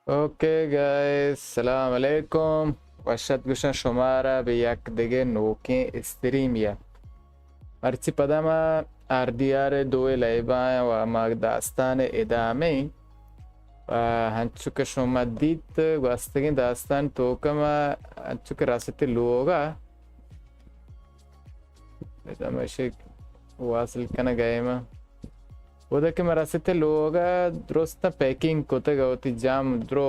Okay guys सलाम अलैकुम वशत गुशन शुमारा बियक दिगे नोके स्ट्रीमिया Archi Padma RDR दो लाइबा व माग दास्तान इदामे हंचुक शुमदीत वस्तगिन दास्तान तोकमा हंचुक रास्ते लोगा इदामेशे वासल कना गएमा उदके मरासते लोगा द्रोस्ता पैकिंग कोते गवती जाम द्रो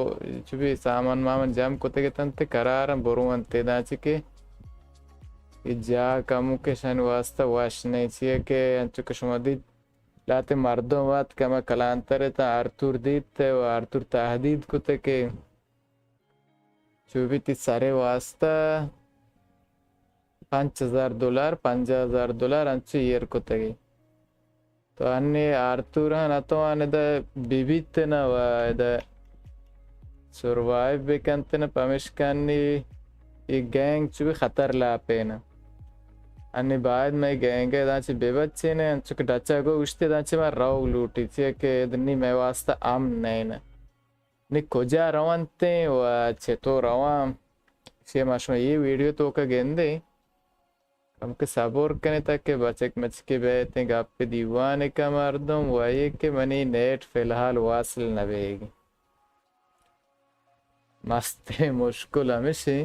चुबी सामान मामन जाम कोते के तंते करारम बोरुवंते दाचिके जा कामु के शन वास्ता वाश नहीं चाहिए के अंचुक शुमदी लाते मर्दों वात कमा कलांतरे ता आर्तुर दीत व आर्तुर ताहदीद कोते के चुबी ती सारे वास्ता $5000 $5000 अंचु ईयर कोते गई तो अन्य आर्तुर ना तो अन्य द बिबित ना व द survive बेकंते ना पमिशकानी ये गैंग चुबी खतर लापे ना अन्य बाद में गैंग के दांचे बेबच्चे ने चुके डच्चा को उष्टे दांचे में राव लूटी थी के दन्नी में वास्ता आम नहीं ना नि कोजा रवांते व चेतो रवां शे माशमा ये वीडियो तो का गेंदे हमके सपोर करने तक के बचक मचके बैठे गाप पे दीवाने का मर्दम वाये के मनी नेट फिलहाल वासल नवेगी मस्ते मुश्किल हमेशे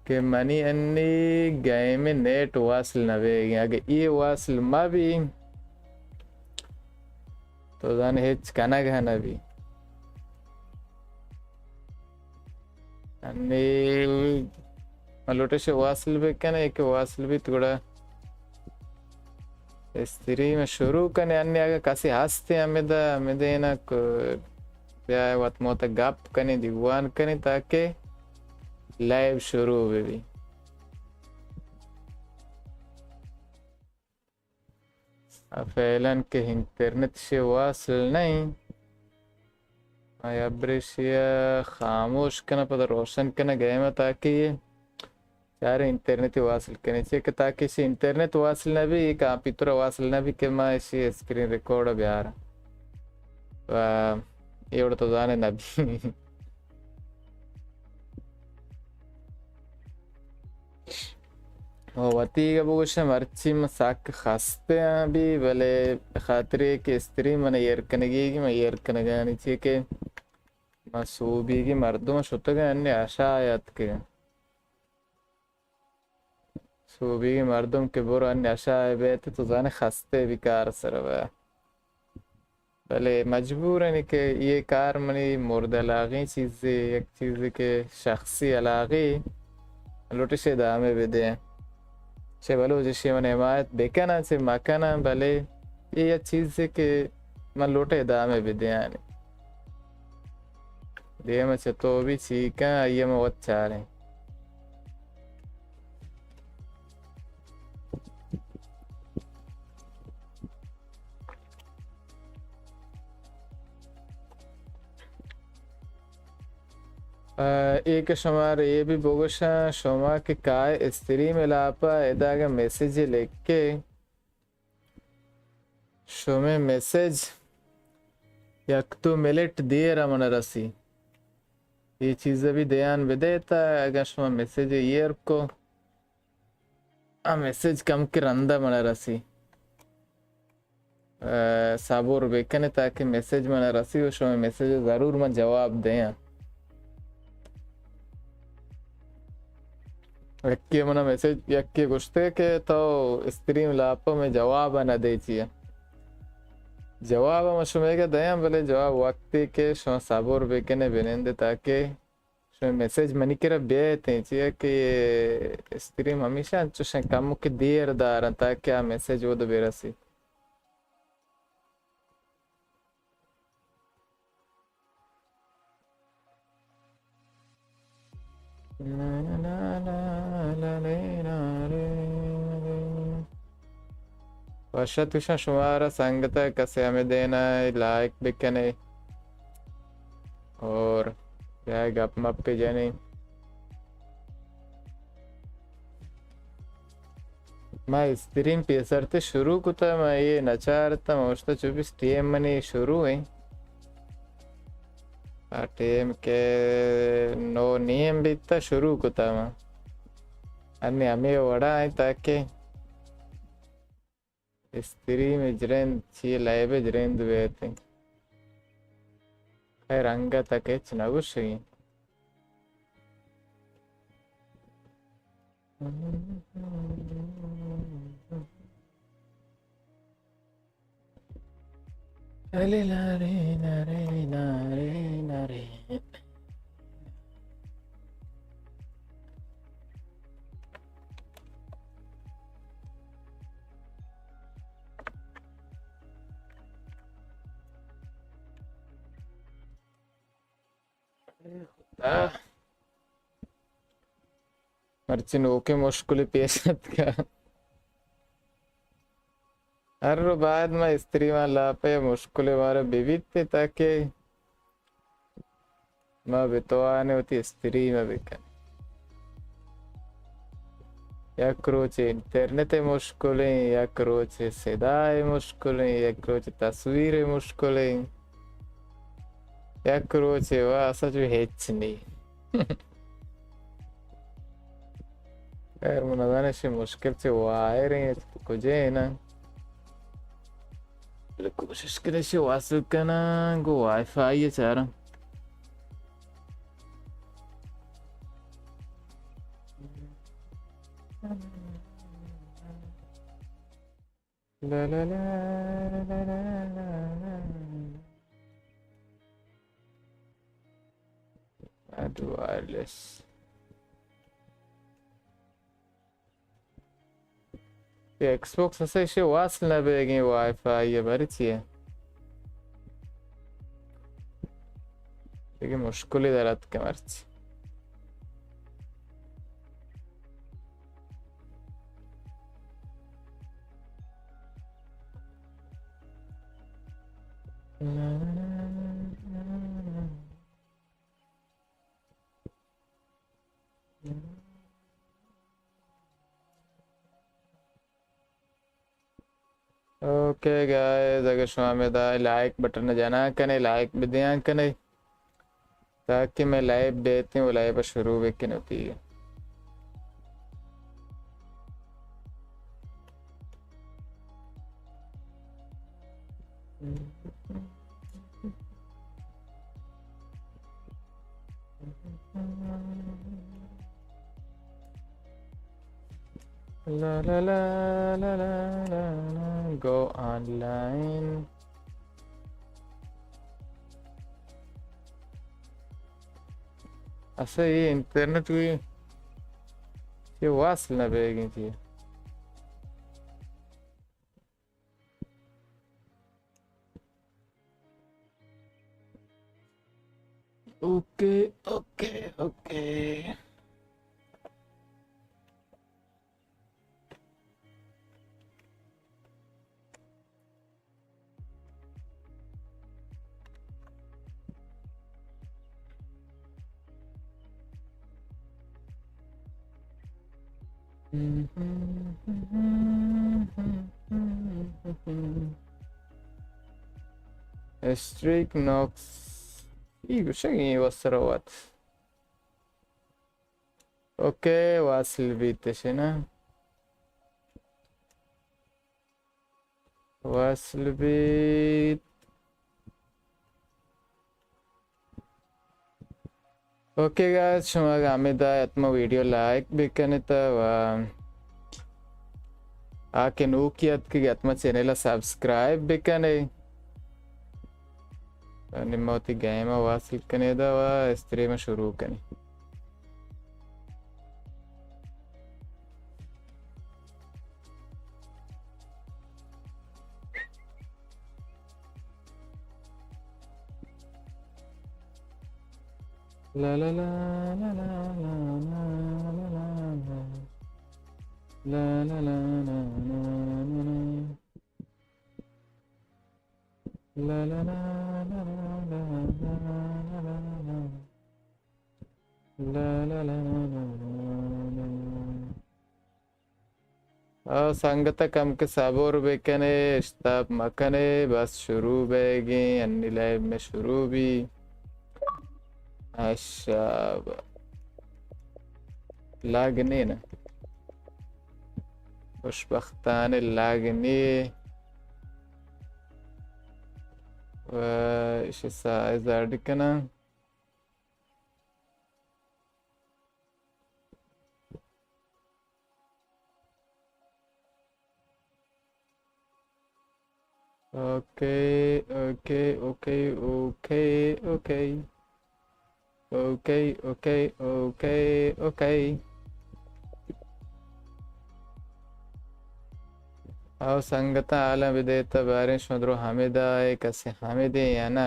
के मनी अन्नी गए में नेट वासल नवेगी अगर ये वासल माँ भी तो जान हेच कना गहना भी अन्नी लोटेशे वासल भी क्या एक वासल भी थोड़ा स्त्री में शुरू करने अन्य आगे कासी हंसते हमें दे ना क्या बात मोता गप करने दीवान करने ताकि लाइव शुरू हो भी फैलन के इंटरनेट से वासल नहीं मैं ब्रेशिया खामोश करना पता रोशन करना गए मैं ताकि यार इंटरनेट वासल करने चाहिए ताकि इसे इंटरनेट वासल ना भी कंप्यूटर वासल ना भी के मैं इसे स्क्रीन रिकॉर्ड भी आ रहा ये उड़ तो जाने ना भी वती का बुश मर्ची मसाक खास्ते हैं भी भले खातरे के स्त्री मैंने येर कनेगी कि मैं येर कनेगा नहीं चाहिए कि मसूबी की मर्दों शुद्ध के अन्य आशा आयत के सूबी के मर्दों के बुर अन्य आशा बैठे तो जाने खास्ते विकार सरवा भले मजबूर है कि ये कार मनी मुर्द अलागी चीज़ें एक चीज़ के शख्सी अलागी लोटे से दामे बेदे चे भलो जिसे मन हिमायत बेकना से मकाना भले ये चीज़ के मन लोटे दामे बेदे आने दिए में से तो भी चीका ये में वो चाह रहे एक शुमार ये भी बोगशा शुमा के काय स्त्री में लापा इदागा मैसेज लिख के शुमे मैसेज यक तो मिलेट दिए रमन रसी ये चीज़ भी ध्यान में देता अगर शुमा मैसेज ईयर को मैसेज कम के रंदा मन रसी साबुर बेकने ताकि मैसेज मन रसी हो शुमा मैसेज ज़रूर मैं जवाब दें यक्के मना मैसेज यक्के गुस्ते के तो स्त्री मिलाप में जवाब न दे चाहिए जवाब मशुमे के दया भले जवाब वक्त के शो साबुर बेकने बेनेंदे ताकि शो मैसेज मनी के बेते चाहिए कि ये स्त्री हमेशा चुशे कम के देर दार ताकि आ मैसेज वो दो बेरसी वर्षत विषय शुमारा संगत कसे हमें देना लाइक बिकने और क्या गप मप के जाने मैं स्ट्रीम पेसरते शुरू कुता मैं ये नचारता मोस्ता 24 टीएम मनी शुरू है टाइम के नो नियम बीता शुरू कुता मा अन्य हमें वड़ा है ताकि स्त्री में जरें ची लाइव जरें दुएते है रंगा ताकि चनावुशी अरे नारे नारे नारे नारे मर्चिन ओके मुश्किल पेशत का हर बाद में स्त्री वाला पे मुश्किल मारे विविध थे ताकि माँ बितवाने होती स्त्री में बिकन या क्रोचे इंटरनेट मुश्किलें या क्रोचे सदाए मुश्किलें या क्रोचे तस्वीरें मुश्किलें या क्रोचे वाह सच में हेच नहीं यार मुनादाने से मुश्किल से वाह रही है कुछ है ना कोशिश करे से वासु करना गो वाईफाई है चारा ला ला ला ला ला ला add wireless ये Xbox ऐसे इसे वास ना बेगी वाईफाई ये बड़ी चीज़ है लेकिन मुश्किल ही दरात के मर्ची ओके गाइस अगर शुमा में दा लाइक बटन जाना कने लाइक भी दिया कने ताकि मैं लाइव देती हूँ लाइव शुरू भी कने होती है La la la la la la la go online ऐसे ये इंटरनेट हुई ये वासल ना बेगी थी okay okay okay Streak knocks. Iyi wassarawat. Okay, wasil biteshina. Wasil bit. Okay guys, shumag amida atma video like bikanita wa आके नोकियात की आत्मा channel subscribe बिकने निम्मोती गेम वासिल कने दवा स्ट्रीम शुरू कने ला ला ला ला ला ला ला ला ला La la la la la la la la la la संगत कम के साबोर बेकने स्ताप मकने बस शुरू बेगी अन्नी लाइव में शुरू भी الشاب لاقنينا خوشبختانه لاقنی و ايش الساعة زاردي كنا اوكي اوكي اوكي اوكي اوكي اوكي اوكي اوكي اوكي او संगता आलम विदेत बारिश मदरो हामिदा एक से हामिदे या ना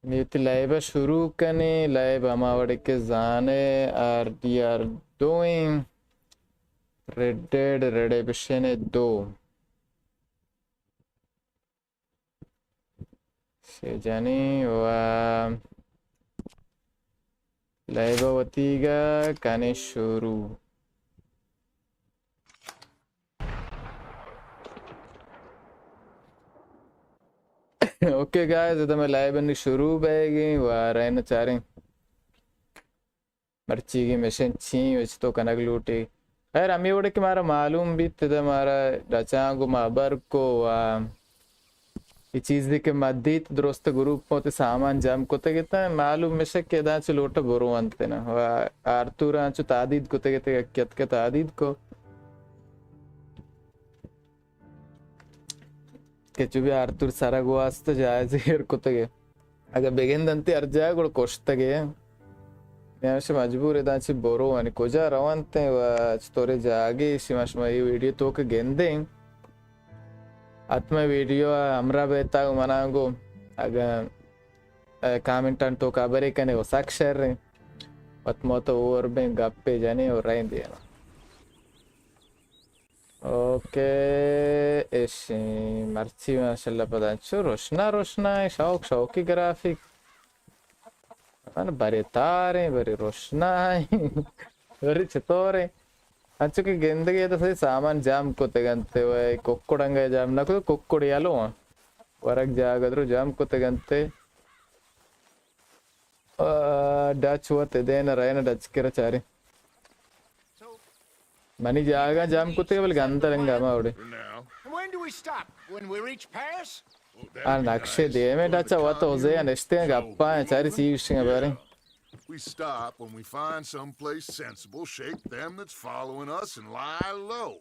नीति लाइव शुरू करने लाइव हमारे के जाने RDR doing Red Dead Redemption 2 से जानी वा लाइव वतीगा काने शुरू ओके गाइस तो मैं लाइव बनी शुरू बैगी वारायन चारे मर्ची की मिशन छी वच तो कनक लूटी खैर अमी वोड़े कि मारा मालूम भी तदा मारा रचांगो माबर को ये चीज़ देखे मद्दीत दोस्त ग्रुप पोते सामान जाम कोते कितना मालूम मिशक के दांच लोटा बुरो अंते ना आर्तुर आंचु तादीद कोते किते क्यत के तादीद को के चुबी आर्तुर सारा गुआस्त जाए ज़ेर कोते के अगर बेगें दंते अर्जाए गुड़ कोश्ता के यहाँ से मजबूर है दांची बुरो वानी कोजा रवांते व स्टोरी जागे इसी माशमा ये वीडियो तो के गेंदे आत्मा वीडियो हमरा बेता मनागो अगर कमेंट तो काबरे कने वो साक्षर रहे आत्मा तो और में गप्पे जाने और रहें दिया ओके ऐसे मर्ची माशाल्लाह पता चलो रोशना है शौक की ग्राफिक अन बड़े तारे बड़े रोशना है बड़े चतोरे अच्छे के गेंदगी तो सही सामान जाम को तेगंते वह कोक्कोडंगे जाम ना कोई कोक्कोड़ी आलो वरक जागद्रो जाम को तेगंते डच हुआ ते देना रहे ना डच के रचारे मनी जागा जाम को तेगल गंदा रंगा मावड़े नक्शे दे में डचा हुआ तो उसे अनस्ते गप्पा है चारी चीज़ हैं बारे We stop when we find some place sensible, shake them that's following us, and lie low.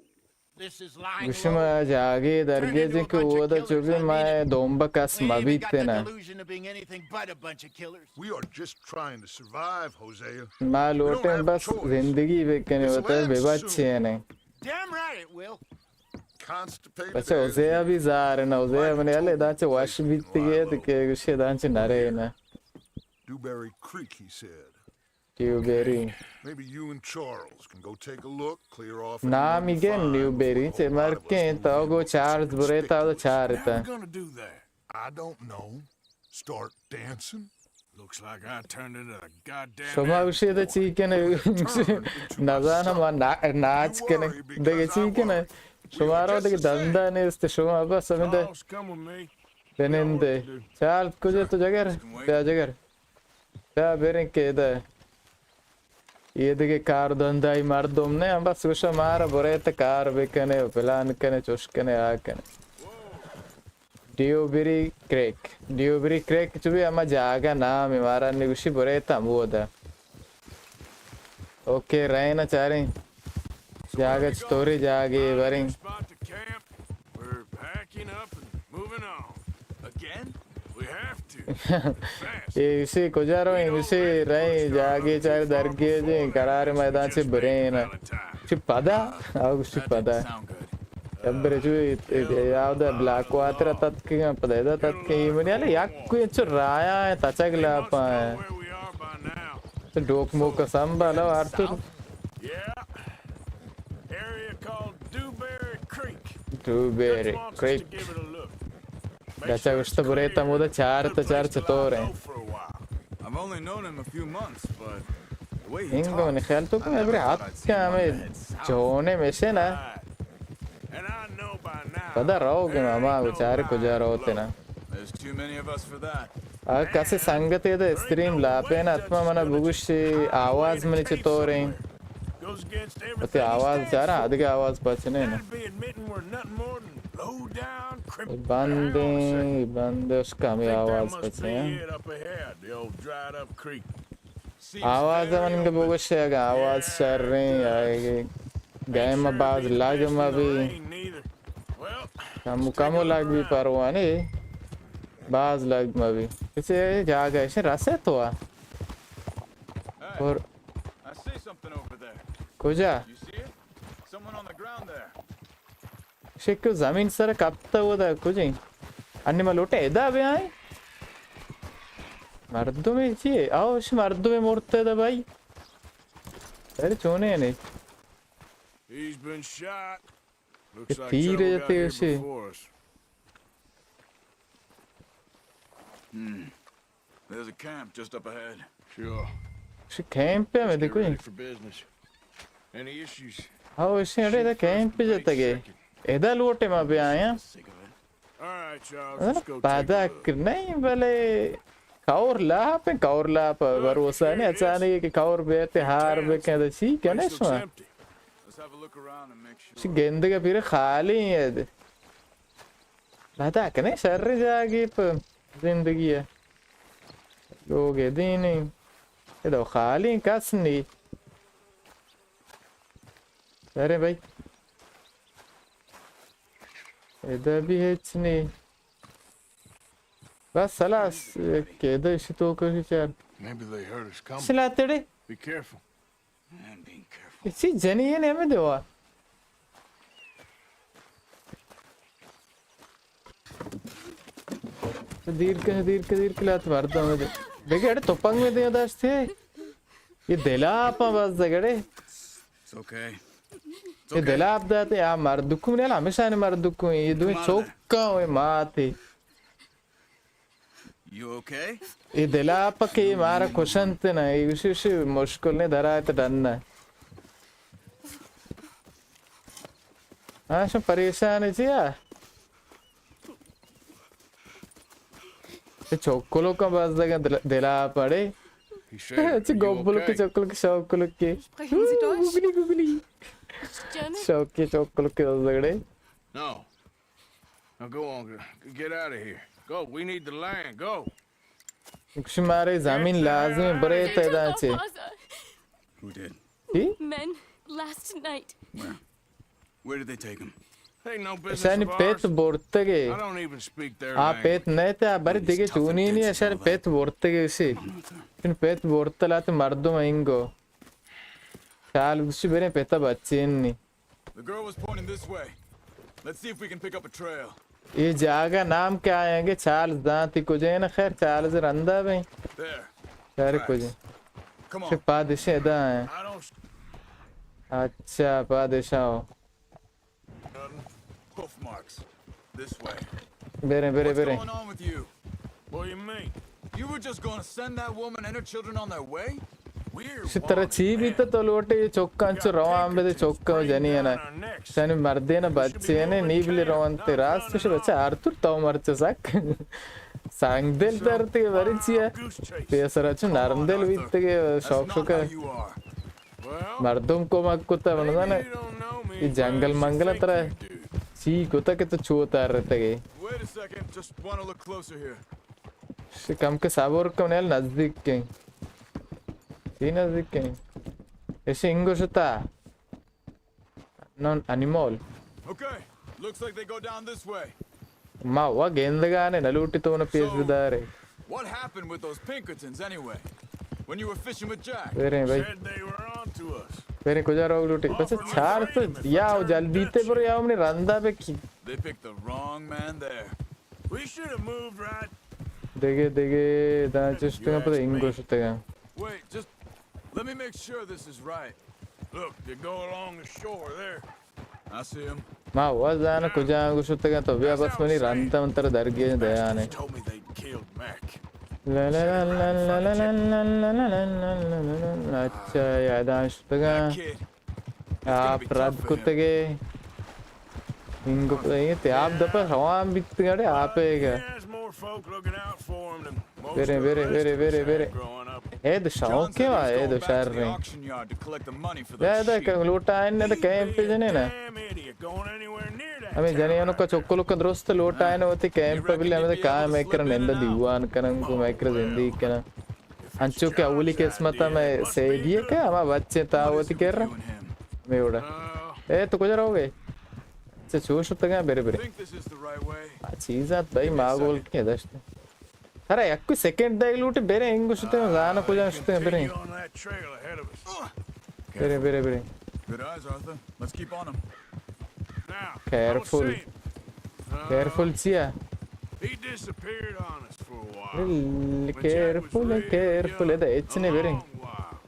This is lying विषम low. जागे दरगे जी को वो तो चुभी मैं दोंबा कस Maybe मबी got थे the ना delusion of being anything but a bunch of killers. We are just trying to survive, Hosea. मैं लोटे बस जिंदगी बेकने होता है बेबच्चे हैं नहीं Damn right it will. Constipated. बच्चे उसे अभी ज़ार ना उसे अपने याले दांचे वाश बीत गए तो क्या कुछ दांचे नरे ना Dewberry Creek, he said. Dewberry. Maybe you and Charles can go take a look, clear off. नाम इगे Dewberry से मर के तो वो चार्ल्स बुरेता तो चारता How we gonna do that? I don't know. Start dancing? Looks like I turned into a goddamn. शोमा उसे तो चीके ने नज़ाना मां नाच के ने देखे चीके ने शोमारो देखे धंधा ने इसते शोमा बस हमें दे Charles, come with me. देनेंदे चार्ल्स कुछ तो जगह क्या जगह क्या बेरे के इधर ये देखे कार धंधा ही मार दो हमने हम बस कुछ मारा बुरे तो कार बेकने प्लान कने चुस्कने आकने ड्यूबेरी क्रेक चुभी हमारा जागा नाम हमारा निगुशी बुरे था वो था ओके रहे ना चारे जागा स्टोरी जागे बारे Spot to camp. We're packing up and moving on. Again? We have to. Fast. ये इसी कुजारो इसी रहे जागे चारे दरगे जी करारे मैदान से बरे ना चिपदा आओ चिपदा Sound good. अब्बरे चुभी यावदा ब्लैक वाटर तत्के पदेदा तत्के ये मने याले याक कोई अच्छो राया है तचक लापा है Where we are by now. तो डोक मोक संभालो आर्तुर Yeah. Area called Dewberry Creek. ड्यूबेरी Wants us crack to give it a look. Make गचा sure कुछ it's तो बुरे clear. तमुदा चार Good place to चतोर lie हैं low for a while. I've only known him a few months, but the way he इनको ने talks, ख्याल तो कोई अबरे हाथ क्या हमें जोने में से ना Right. And I know by now. पता रहो कि there मामा ain't no बेचारे कुछ lying होते ना low. There's too many of us for that. कसे संगते द स्ट्रीम लापेन आत्मा मना बुगुशी आवाज में नीचे तोरे Goes against ते everything he आवाज stands जा रहा for. आधे के आवाज बचने ना That'd be admitting we're nothing more than low down criminals. बंदे उसका हमें आवाज That must बचे be हैं it up ahead, the old dried up creek. Seems आवाज very मन के open. बुगुशी आगे आवाज चल रही है गए Ain't में sure बाज it'd be the लाग best में in the भी rain neither. Well, कम कम लाग भी परवाने बाज लाग में भी इसे जागा इसे रसे तो आ Hey, और I see something over there. कुजा You see it? Someone on the ground there. शिक्को जमीन सर कपता हुआ था कुछ ही अन्य में लोटे इधर भी आए मर्दों में चाहिए आओ इस मर्दों में मोड़ते थे भाई अरे चोने नहीं he's been shot. Looks like तीर trouble got जाते here उसे before us. There's a camp just up ahead. Sure. इस कैंप पे मैं Get देखो ready for business. Any issues? आओ इसे अरे इधर कैंप पे जाते गए इधर लोटे में भी आए हैं Sick of it. All right, Charles, let's go take पादा a look. नहीं भले काउर लाप भरोसा नहीं अचानक कि काउर बेते हार बे कहते सी क्या नहीं Place looks सुना empty. Let's have a look around and make इस sure. गेंद के फिर खाली है पादा कने शर जागी पर जिंदगी है लोग ये दिन नहीं ये तो खाली कस नहीं अरे भाई इधर भी है नहीं बस सलास केदा इसी तो कोई चार Maybe they heard us coming. सिलाते रे Be careful. And being careful. इसी जनी है ने हमें देवा दीर के लात मारता हूँ मैं देखे अरे तोपंग में दिया दास थे ये दिलाप बस दगड़े It's okay. ये दिलाप दाते यार मार दुक्कू नहीं हमेशा नहीं मार दुक्कू ये दो चौका हुए माते You okay? ये दिलाप के ये मारा क्वेश्चन थे ना ये उसी मुश्किल ने धरा है तो डरना है हाँ शो परेशान है जी यार ये चौकोलों का बाज दगा दिलाप पड़े He said, अच्छी "Are you गोबलों के okay?" चौकोलों के शौकोलों के Sprechen Sie Deutsch? Googly German? शौक के चौकोलों के दगड़े No. Now go on. Get out of here. Go. We need the land. Go. कुछ मारे जमीन लाज़मी बड़े They took तैदा our चे father. Who did? He Men last night. Where? Where did they take him? Ain't no business Shani of pet ours. बोरते के I don't even speak their uh language. पेट नहीं थे आ बारी दिखे चूनी नहीं है शानी पेट बोरते के उसी इन पेट बोरते लाते मर्दों में इंगो शाल उसी बेरे पेटा बच्चे नहीं The girl was pointing this way. Let's see if we can pick up a trail. ये जागा नाम क्या आएंगे चार्ल्स दांती कुछ है ना खैर चार्ल्स रंदा भाई There. सारे कुछ Come फिर on. पादिशे इधर हैं I don't. अच्छा पादिशाओ Nothing. Hoof marks. This way. बेरे बेरे What's बेरे going on with you? What do you mean? You were just going to send that woman and her children on their way? We're इसी तरह Chibi तो लोटे ये चौका अंचो रवाम बेदे चौका हो जानी है ना शानी मर्दे ना बच्चे ने नीबले रवांते रास्ते से बच्चे आर्तुर ताऊ मरचे साक सांगदेल तरते के वरिचिया Goose chase. पेसराचु नरमदेल वित्ते के That's शौक not Shauka how you are. Well, मर्दों को मक्कुता बनना ना maybe you don't know me. ये जंगल but you मंगल think तरह you do. ची कुता के तो चोता रहते के Wait a second. Just want to look closer here. से कम के साबोर को नेल नजदीक के ये नजदीक के ऐसे इंग्लिश होता non animal Okay. Looks like they go down this way. माँ वो गेंदगाने नलूटी तो उन्हें पेश बिदारे What happened with those Pinkertons anyway? When you were fishing with Jack? वेरे भाई Said they were on to us. वेरे कुछ और लूटी बस चार तो याओ जल्दी ते पर याओ हमने रंदा पे की They picked the wrong man there. We should have moved right. देगे दांचुस्ट का पता इंग्लिश होता है Wait, just let me make sure this is right. Look, they go along the shore there. I see him. माँ वो जाना कुछ कुछ होता है तो भी बस मनी रंदा मंतर दर गए दयाने Bastards told me they killed Mac. ला ला ला ला ला ला ला ला ला ला ला ला ला अच्छा यादाश्त That का kid. आप रात को तके इंगो ये ते आप दपर हवा बित गड़े आप है क्या He has more folk looking out for him than most Very, of the very, rest very, of us very, had very. growing up. The John shauke said wa he was the going back to the sharri. auction yard to collect the money for Yeah, those the sheep. loota in the He'd camp be is a in na. damn idiot going anywhere near that I mean, jani town ano ka out there. chokkolo ka drost loota in the camp reckon pabili you'd ame be ka able to maker slip in nenda and out? diwan kanan ko maker zindi kana. If it's Ancho ke awuli John's kismata idea, mein it must be segi hai good. ka ama bacche What is taawati it kar with raha. you and him? Me oda. To kuch rahoge. Se chosh hote gaya bere bere. Think this is the right way? चीज़ात भाई मागोल के दश्त अरे एक कोई second दाई लूटे बेरे इंगुशते में जाना कुछ जानते हैं बेरे Continue on that trail ahead of us. बेरे बेरे बेरे Good eyes, Arthur. Let's keep on him. Now, Careful. I was saying, careful chia he disappeared on us for a while. When Jack was careful real careful young, है तो इच्छा नहीं a बेरे long while.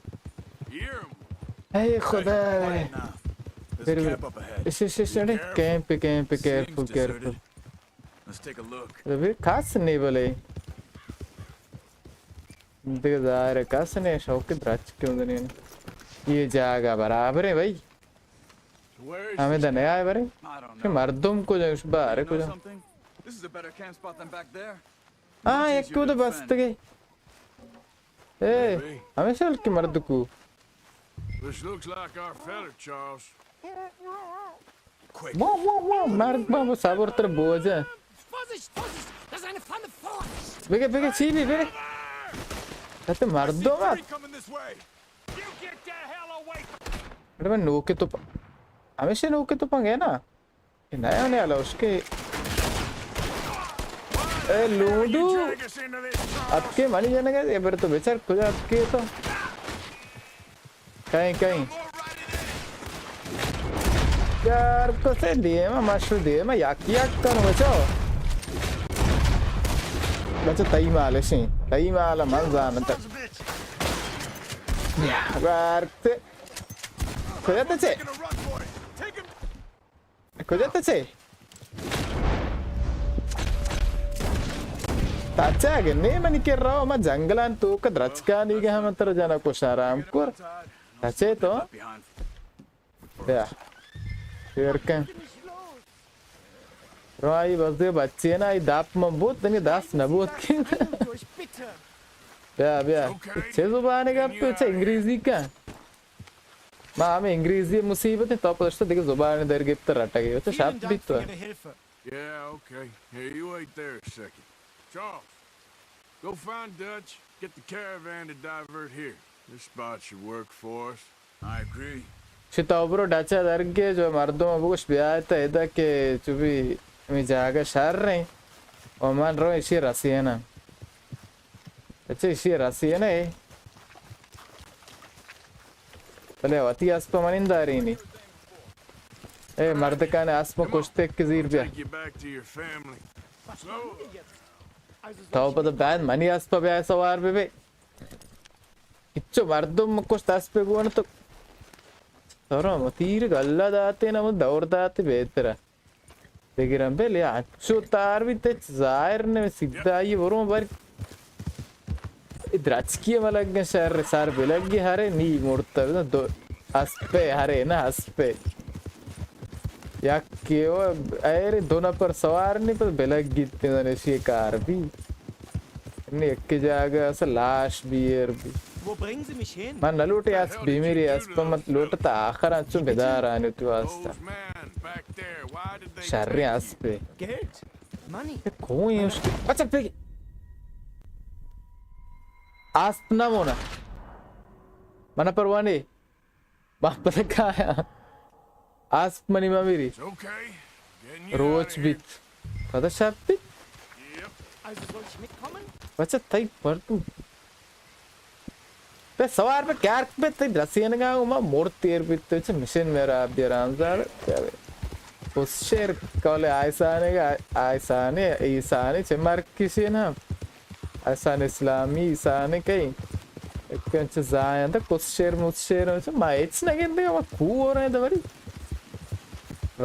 Year or more. हे खुदा Quiet now. There's Very a good. camp up ahead. इस ने camp पे careful Seems careful deserted. Let's take a look. तो भी खास नहीं बोले देख ज़ाहिर है खास नहीं शौक के द्राच क्यों नहीं ये जागा बराबर है भाई So where is हमें this? धन्य आए बरे I don't कि know. मर्दों को जो उस बारे You को know जो something? This is a better camp spot than back there. हाँ Much एक easier को to तो बस defend. तो गई ए Maybe. हमेशा उनकी मर्द को This looks like our fella, Charles. Quick. वाह मर्द वो सब और तरह बोझ है Vorsicht, Vorsicht! Das ist eine Pfanne vor! बेगे बेगे चीनी बेगे कहते मर्दों में Three coming this way. You get the hell away! अरे मैं नोके तो हमेशा नोके तो पंगे ना ये नया होने वाला उसके ए ludo Drag us into this, Charles. आपके मानी जाने का ये बार तो बेचार खुद आपके तो कहीं कहीं यार को से दिए मैं मशरू दिए मैं याक कर बचाओ बच्चा तई माले मंजान तक यार ते खुद ते Taking a run for it. Take him. खुद ते ताचा है नहीं मैं निकल रहा हूँ मैं जंगलान तो का द्रचका नहीं गया हम तरह जाना कुछ आराम कर ताचे तो Behind. या फिर क्या राई बस दे बच्चे ना ये दाप मबूत नहीं दास नबूत की Durch, bitte! या छह जुबान का पीछे अंग्रेजी का माँ हमें अंग्रेजी मुसीबत है तो आप दोस्तों देखो जुबान दर के इतना रटा गई तो शायद Vielen भी Dank तो für है Ihre Hilfe. Yeah, okay. Here, you wait there a second. Charles, go find Dutch. Get the caravan to divert here. This spot should work for us. I agree. शिताब्रो डाचा दर के जो मर्दों में कुछ ब्याह था इधर के जो भी मैं जागा शहर रहे और मान रहा हूँ इसी राशि है ना अच्छा इसी राशि है ना ये पहले वाती आसपा मनिंदारी नहीं ए मर्द का ने आसपा कुछ तक किज़ीर बिया Take you back to your family. So, तो पता बैड मनी आसपा ब्याह सवार पे इच्चो मर्दों में कुछ तास पे गुआन तो तोरा मतीर गल्ला दाते ना मत दौड़ दाते बेहतर लेकिन हम पहले अच्छो तार भी ते जाहिर ने सीधा ये वरों बार द्राचकी वाला के शहर सार बेलगी हरे नी मुड़ता है ना दो आसपे हरे ना आसपे या क्यों अरे दोनों पर सवार नहीं पर बेलगी इतने ने शिकार भी नहीं एक जगह ऐसा लाश भी है भी Wo bringen Sie mich hin? Man loote as bimiri as pamat loote ta akhar anchu bedara ani tu asta those men back there, why did they sharri take as pe Geld? Money? koi है उसकी अच्छा पे as ना मोना मना परवाने बाप पता क्या है as मनी मामीरी It's okay. Getting you रोज out of बीत पता शायद बीत here. Yep. Also soll ich mitkommen? अच्छा ताई पर तू पे सवार पे क्या पे ताई रसियन का उमा मोर तेर पे तो च मिशन मेरा आप दे रामजार क्या उस शेर कॉले आयसाने ईसाने चे मार किसी ना आयसाने इस्लामी ईसाने कहीं एक कंच जाया था कुछ शेर मुझ माइट्स ना कहते हैं वो खूब हो रहे हैं दबरी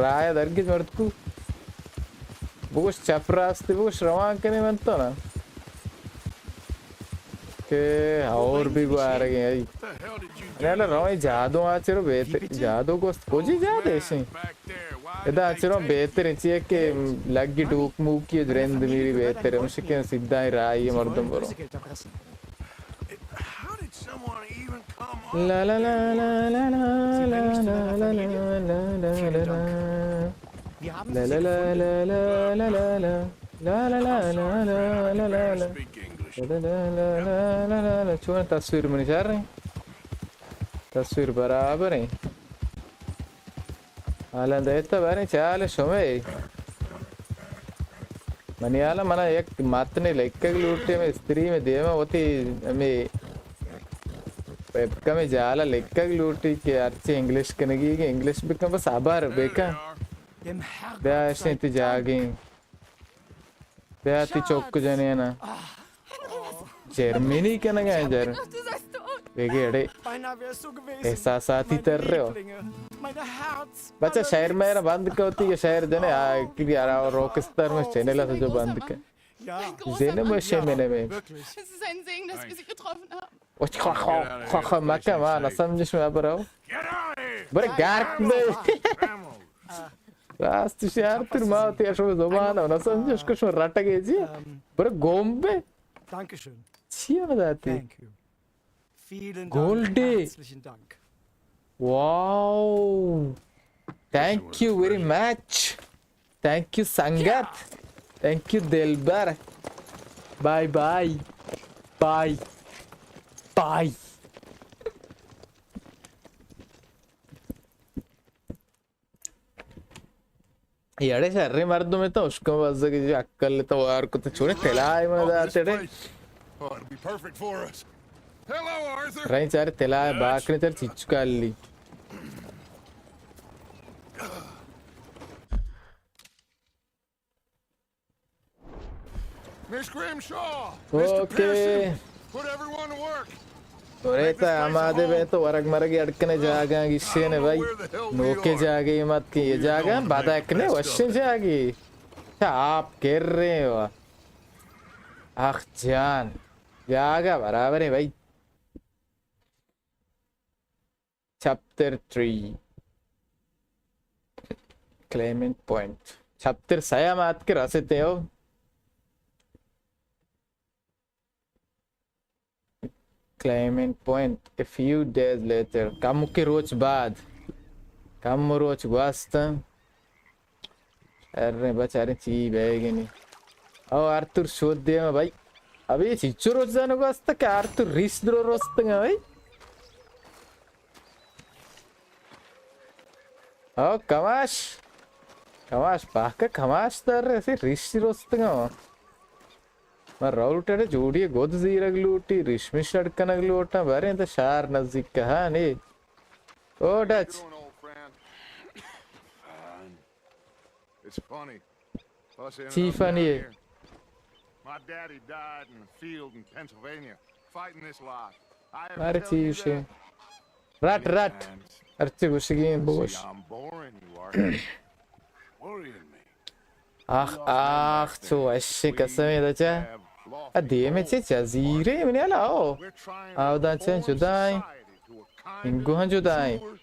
राय दरगी मर्द को वो कुछ चपरास्ते वो कुछ रवां करने बनता ना ओके और भी बाहर गए What the hell did you do? यार रोई जादू आचरो बेहतर जादू को कोजी जादे ऐसे Back there. Why इधर did they आचरो take बेहतर चाहिए कि लगी डूक मुक की द्रेंद मेरी बेहतर है मुझे क्या सीधा ही राई Sie मर्दम wollen करो Lösegeld erpressen. How did someone even come up? La La La La La La Sie La bringen mich zu La meiner La Familie. La La Vielen La Wir haben La sie La gefunden. La La La La La La La La La La La La La Speak English. चुना तस्वीर में निचार रहे तस्वीर बराबर है हालां देता बारे चाल शोमे मनियाला मना एक मातने लेकर लूटे में स्त्री में देवा होती में कमी जाला लेकर लूटी के अर्चे इंग्लिश कनेगी के इंग्लिश भी कम बस आबार बेका Dem Herrn ब्याह ती जागी ब्याह ती चौक जाने ना जर्मनी के ना गए जर Du sagst tot. बेगे अड़े Beinahe wär's so gewesen. एहसासाती Meine तर रहे हो Lieblinge, meine Herz. बच्चा शहर में ना बंद करती है शहर जने कि यार रॉकस्टार में चैनल है जो बंद कर Ja, जेने में शहर में wirklich. Es ist ein Segen, dass wir sie getroffen haben. वो खा मक्का मां ना समझ में अब रहो Get out of here. बड़े गार्क में Vamos. रास्त शहर तुर माँ ते ऐसे में ज़बान है ना समझ कुछ में रट गए जी बड़े गोम्बे Dankeschön. छिया बताती Thank you. Vielen Dank. Goldie. Herzlichen Dank. Wow. Thank you very much. Thank you Sangat. Thank you Delbar. Bye bye. Bye. Bye. यारे शर्रे मर्दों में तो उसको बस कि जो अक्कल तो यार को तो छोड़े तेलाय में Oh, this जाते रे place. Oh, it'll be perfect for us. Hello, Arthur. रही चारे तेलाय बाकने चार चिचुका ली Miss Grimshaw. Okay. Mr. Pearson. Put everyone to work. तोरे तो हमारे में तो वर्ग मर के अटकने जागा किसी ने भाई नोके जागे मत कि ये जागा बाधा कने वश्य जागी क्या आप कर रहे हो आख जान जागा बराबर है भाई chapter 3 Clement point chapter saya mat ke rasete ho claimant point a few days later कम के रोज बाद कम रोज वास्ता अरे बेचारे ची बैगे नहीं ओ आर्थर शोध दिया भाई अभी ये चिच्चू रोज जाने वास्ता क्या आर्थर रिस द्रो रोस्ते हैं भाई ओ कमाश पाका कमाश तर ऐसे रिस रोस्ते हैं मैं राउल टेरे जोड़ी गोद ज़ीरा गलूटी रिश्मी शड़कन गलूटा बारे तो शार नज़दीक कहाँ नहीं ओ Dutch Doing, old friend? It's funny. Us ended Tea up down funny. here. My daddy died in the field in Pennsylvania, fighting this lot. I ever मारे tell you चीज़ है that? रट अर्चे गुस्से बोश See, I'm boring you are. Worrying me. आख तो ऐसे कसम है दचा Have lost अधे में चे जज़ीरे में नहीं लाओ We're trying आओ to दाचे reform जुदाई society to a kinder, इनको हाँ जुदाई truer,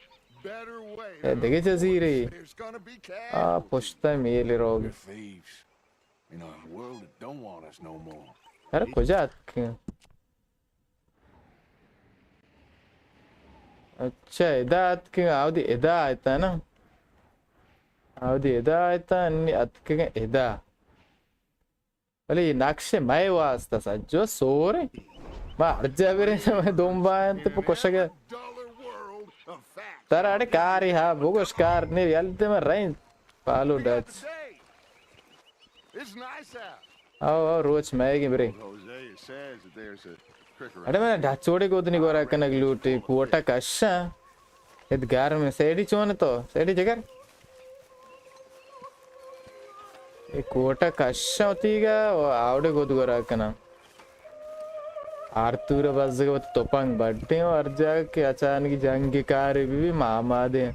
better way. ये देखे जज़ीरे There's gonna be uh casualties. Pushta मेले रोग We're thieves. In a world that don't want us no more. यार कुछ क्यों अच्छा इदात क्यों आओ दी इदा आयता ना आओ दी इदा आयता अन्य अतके इदा भले ये नक्शे मैं वास्ता सा जो सोरे मां अर्जा बिरे मैं दोंबायन तो पुकोशगे Duller world of facts. तर अड़े कार हाँ बुगोश कार नहीं यालते में रही पालो We got Dutch the day. It's nice out. आओ रोज मैं की बिरे Hosea says that there's a crick around. अरे मैं ढाचोड़े को नहीं गोरा कनक लूटी पोटा कश्शा इध गार में सेडी चोन तो सेडी जगर एक कोटा कश्शा होती का वो आवड़े को गोरा कना आर्तुर बस के तो पंग बढ़ते हैं और जाके अचानक की जंग के कार्य भी मामा दे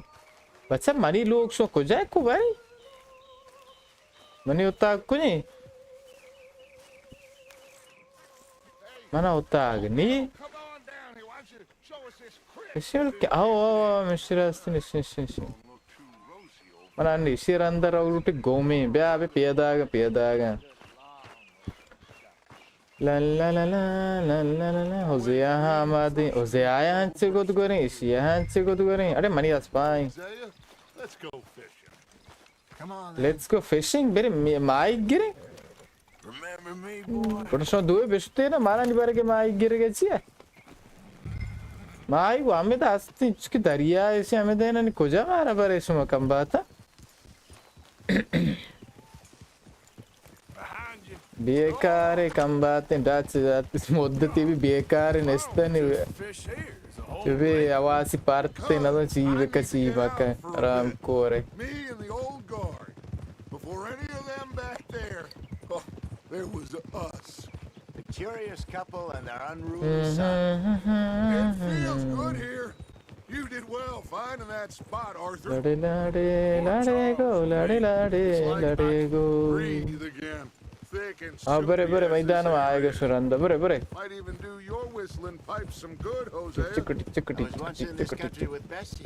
बच्चा मनी लोग शो को जाए को भाई मनी होता को नहीं Mana utaagni. Come on down here. Why don't you show us this crib? Ishir ke mishirastin ishi. Mana anni ishir andar avluti gomi be abe piyadaga. La la la la la la la. Hosea hamadi. Hosea hanchi godu gorin. Ishi hanchi godu gorin. Are mani aspai. Isaiah, let's go fishing. Come on, Let's go fishing. Bere mai gire. remember me, boy? Production due beshte na mara ni bare ke mai gire gechi hai. Mai wo ame da asti iski dariya ese ame dena ni koja mara bare shuma kambata. Behind you. Bekare kambate das moddati bi bekare nestani Fish here. There's a whole Jube awasi parte na do chive ka ram kore. Me and the old guard. Before any of them back there, oh, there was us. The curious couple and their unruly son. It feels good here. You did well finding that spot, Arthur. Lade go, lade go. Breathe again. Thick and Bare silky as maidana this ma air. aayega suranda bare. Might even do your whistling pipes some good, Jose. I was once in this country with Bessie.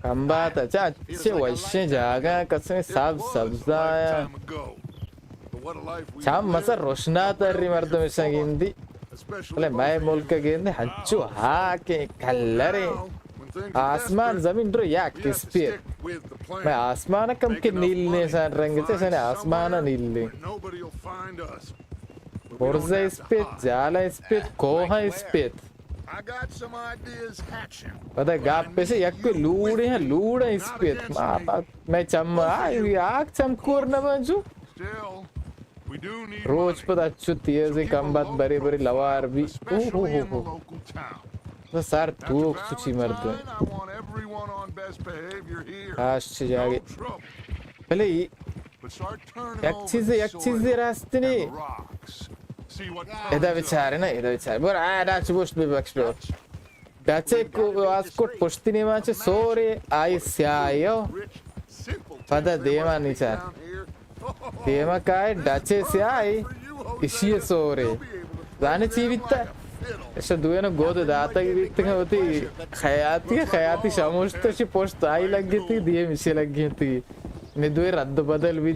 Kambata cha che washe jaga kasme sab sabzaya. Lifetime ago. But what a life we Cham masa lived. roshna tarri mardo mesagindi. Especially Ole mai both mulka gende hachu ha ke kallare. now, when things are Asman desperate, zamin ro yak we have to spear. stick with the plan. मैं आसमान कम के नील ने सान रंग से सने आसमान नील ने Nobody will find us. But we don't Borja have इस to पे hide. जाला इस पे कोहा इस पे I got some ideas hatching. पता है गाप पे से एक पे लूड़े हैं लूड़ा इस पे मैं चम आग चमकोर न बंजू Still, we do need rose money. पता चुती है से कम बात बड़ी बड़ी लवार भी Especially in the local town. तो सार After तू सुची मर दो Valentine, I want everyone on best behavior here. आज से जागे No trouble. पहले But start turning एक over चीज़ the soil रास्ते and नहीं the rocks. See what इधर comes बेचारे ना इधर बेचारे बोल डाच पुष्ट भी बख्श लो डाचे को वास्कोट पुष्टि नहीं माचे सोरे आई स्यायो up. Rich, simple Pada things they dema must ni be cha. down here. Tema kai dace siai ishie sore zane chivitta ऐसा दुए ना गोद दाता की दिखते हैं होती खयाती शामुष्ट शी पोस्ट आई लग गई थी दिए मिसे लग गई थी ने दुए रद्द बदल भी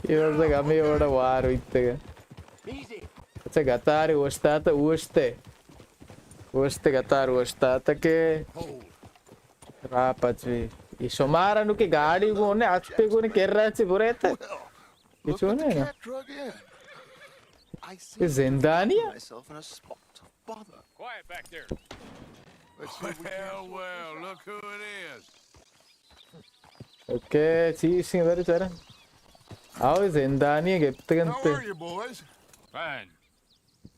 ये वैसे कमी बड़ा वार इतने का अच्छा गतार वोस्ते गतार वोस्ता के रापची ये सोमारा नु के गाड़ी को ने आज पे को ने कर रहा है बुरे थे ये Look चो what the ने cat drug in. I ये see जिंदानिया myself in a spot of bother. Quiet back there. Let's see if we can sort Well, this look who it is. Okay चीज इधर चला आओ जिंदानिया गिफ्ट out. करते How are you, boys? Fine.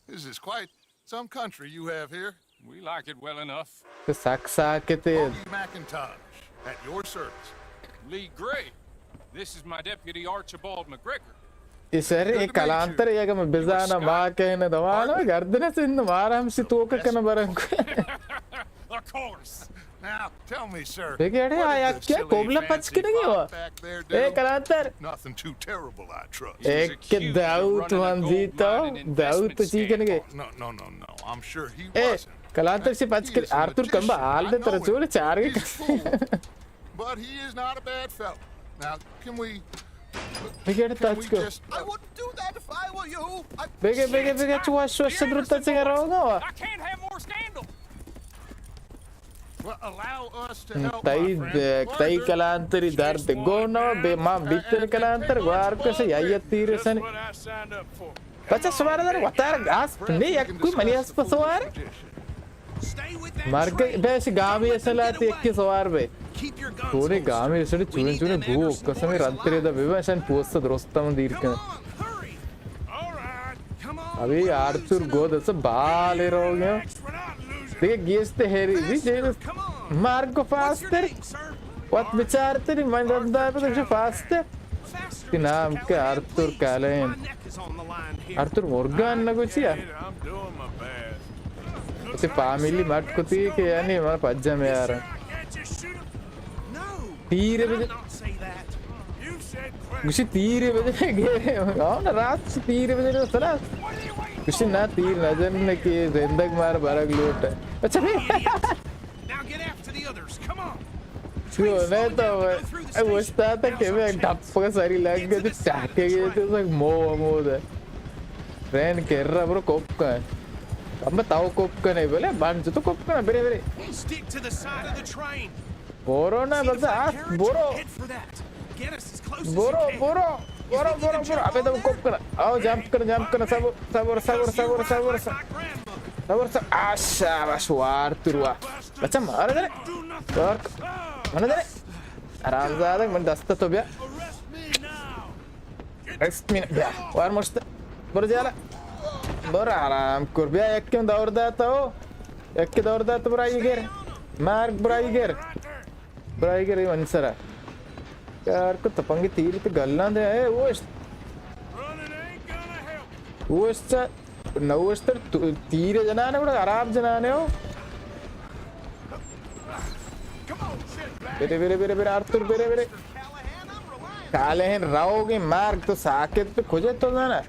This is quite some country you have here. We like it well enough. तो सक्सा के ते Bogey McIntosh, at your service. Lee Gray. This is my deputy Archibald McGregor. इस अरे एक कलांतर ये कम बिज़ाना माँ के ने दवाना गर्दने से इन मारा हम सितों के कन बरंग Of course. Now, tell me, sir. देखिए अरे what आया did the क्या silly कोबला पच fancy के नहीं हुआ fop back there A do? कलांतर Nothing too terrible, I trust. एक के दाऊद वन जीता दाऊद तो चीज़ करने के No, no, no, no. I'm sure he A wasn't. कलांतर से पच के आर्तुर कंबा हाल दे तरह चोले चार के He's a fool, but he is not a bad fellow. Now, can we देखिए अरे can टच we को just I wouldn't do that if I were you. बेगे चुवा शोष द्रुत से कर रहा होगा I can't have more scandal. well, allow us to help? ताई my friend? ताई कलांतरी दर्द गोना बे माँ बितर कलांतर वार को से याय तीर सन What I signed up for. बच्चा सवार दर वतार गास नहीं एक कोई मनियास पर सवार Stay with that मार के train. बेस गांव में ऐसा लाते एक के सवार बे Keep your guns पूरे holstered. गांव में ऐसे चुने भू कसम रंतरे दा बेबा सन पोस्ट द्रोस्तम दीर के Come on, hurry. All right. Come on. अभी आर्चुर गोद ऐसे बाले रोगे We're not losing. देखिए गेस्ट हेरी भी जेल Come on. मार्ग को What's your faster name, sir? what विचारते नहीं मन रंदा है तो फास्टर Faster, कि नाम Mr. के Callahan, आर्चुर please. कैलेन My neck is on the line here. Arthur Morgan ना कुछ या I'm doing my best. ऐसे फैमिली मत को थी कि यानी हमारा पज्जा में आ रहा Can't you shoot him? No. तीर Did I बजे not say that? You Gushi tiri bajne gere. Aw na raat tiri bajne sala. Gushi na tir na janne ki zendag mar barag loot. Acha bhai. Now get after the others. Come on. Yo na to I usta ta ke main dhappa sari lag gaye chaake gaye to sak mo da. Friend kerra bro kopka. Amba taw kopka nahi bole banj to kopka na bere. Stick to the side of the train. Boro na basa boro. Head for that. Get us as close Boro as you can. boro. Abe to kopka. Aao jump kar sabor. Sabor asha bashwar turwa. Acha mara dare. Work. Mana dare. Aram zada man dasta to bya. Next minute bya. War musta. Boro jala. Boro aram kur bya ekkem daur data ho. Ekke daur data braiger. Mark braiger. Braiger mansara. यार को तपंगी तीर पे गल्ला दे है वो इससे नवस्तर तीर जनाने बड़ा आराम जनाने हो बेरे आर्तुर बेरे काले हैं राओगे मार्ग तो साकेत पे खोजे तो जाना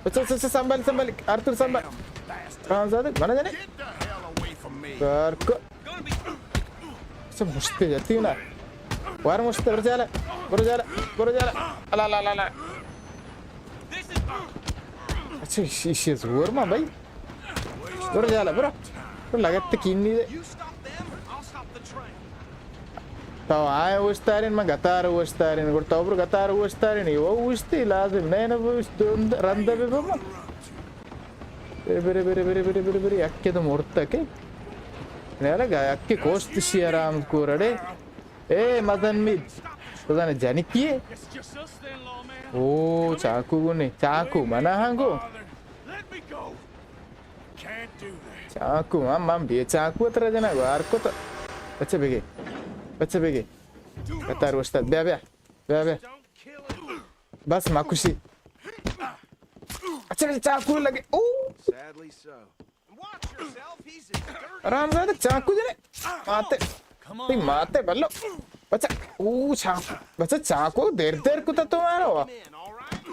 अच्छा संभाल आर्तुर संभाल कहाँ ज़्यादा मना जाने यार को सब मुश्किल जाती है ना War musta berjala. Ala. Acha she is warma bhai. Berjala bro. To lagatte kinni de. You stop them, I'll stop the train. Taw ay ustarin ma gatar ustarin. Gor tawbur gatar ustarin. Wo usti lazim. Nena ustund randa be bama. Bere yakke to morta ke. Nela ga yakke cost shiaram kurade. ए मदन मिद तो जाने जानी किए ओ चाकू को नहीं चाकू मना हांगो चाकू माम भी चाकू तरह जना वार को तो अच्छा बेगे कतार वस्ता ब्या बस माकुशी अच्छा चाकू लगे ओ Sadly so. Watch yourself, he's as dirty. आराम से चाकू जने माते बल्लो बच्चा बच्चा चाकू देर को तो मारो Men, all right?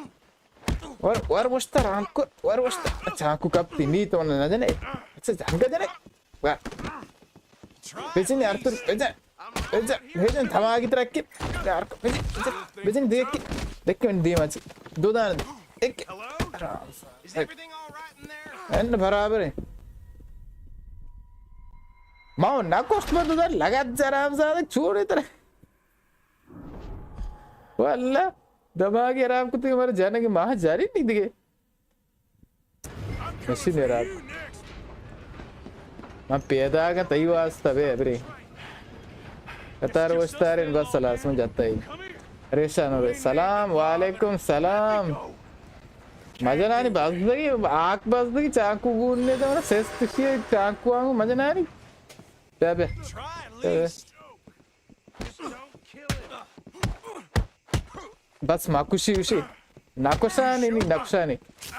war musta ranko war musta चाकू कब तीनी तो ना जाने अच्छा जांगा जाने वाह बेचने यार तो बेचने धमाकी तरह के यार को बेचने देख के मैंने दिया मची दो दाने एक Is everything all right in there? And बराबर है माँ ना कोस्ट में तो दर लगा जरा हम ज़्यादा छोड़ इतना वाला दबागे आराम को तो हमारे जाने की माह जारी नहीं दिखे मशीन है रात माँ पैदा का तई वास्ता बे अबरे कतार वस्तार इन बस सलाह समझ जाता है रेशान हो सलाम वालेकुम सलाम मजा ना नहीं आँख बजदगी चाकू गूंदने तो मेरा सेस तुझे चाकू आँगू मजा ना नहीं Try at least. Just don't kill it. बस माकुशी नाकुशानी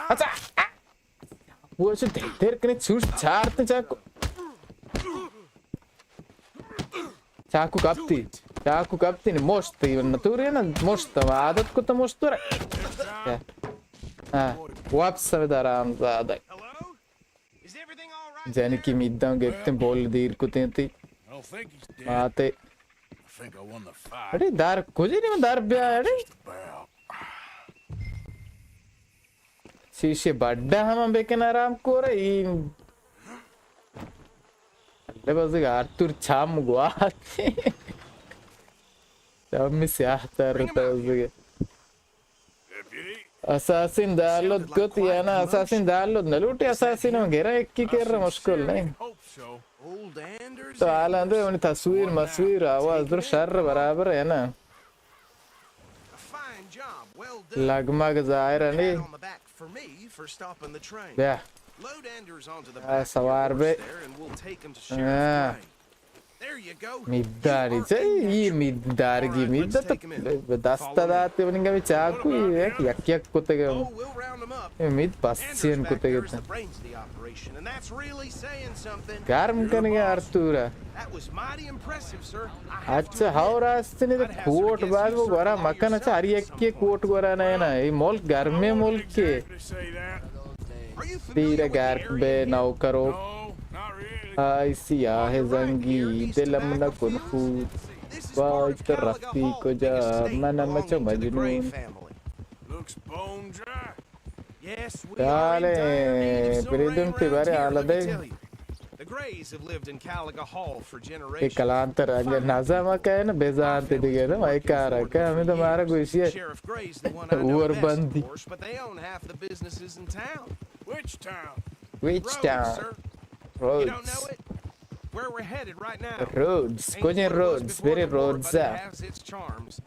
अच्छा वो ऐसे देर कने छूट छाड़ते चाकू कापती नहीं मोस्ट नतूरी है ना मोस्ट आदत को तो मोस्ट तो हाँ वापस आराम ज़्यादा Hello? Is everything all right? जाने की मिद्दां गेट्टे बोल दीर को तेंती I don't think he's dead. आते I think I won the fight. अरे दार कुछ नहीं मैं दार ब्याह अरे शीशे बड्डा हम बेकन आराम को रही अल्ले बस एक आर्तुर छाम गुआते तब मैं स्याह तरता उसके Assassin डालो कुछ या ना assassin डालो न लूटे assassin में घेरा एक की कर रहा मुश्किल नहीं Hope so. Old Anders. तो आलंदे उन्हें तस्वीर आवाज़ दर शर बराबर है ना A fine job. Well done. Lagma का ज़ाहिर नहीं Pat on the back for me for stopping the train. क्या Load Anders onto the Ah, back of sawar your be. horse there and we'll take him to Ah. Sheriff's Lane. There you go. मिद्दारी चाहिए मिद्दार की मिद्दा तो दस्ता दाते बनेंगे भी चाकू ये यक कुत्ते के Oh, we'll round him up. ये मिद पस्सियन Anders back कुत्ते there के is the brains of the operation, and that's really saying something. गर्म करेंगे आर्तुरा That was mighty impressive, sir. अच्छा हाउ रास्ते ने तो कोट बाद वो गोरा मक्का ना चारी एक के कोट गोरा ना है ना ये मुल्क घर में मुल्क के तीरे घर बे नाउ करो आई सिया है जंगी दिलम न कुनफू वाई तरफ्ती को जा मना मचो मजनून याले प्रीतम तिवारी आलदे The Greys have lived in Caliga Hall for ये generations. कलांतर अगर नाज़ा क्या है ना बेजार ते दिखे ना भाई कार क्या हमें तो मारा कोई सी है Sheriff Gray's the one I know War best, bandi. of course, but they own half the businesses in town. Which town? which Rhodes, town sir. You don't know roads it? Where we're headed right now. roads Ain't कुछ what it was roads before very the war, roads but है it has its charms.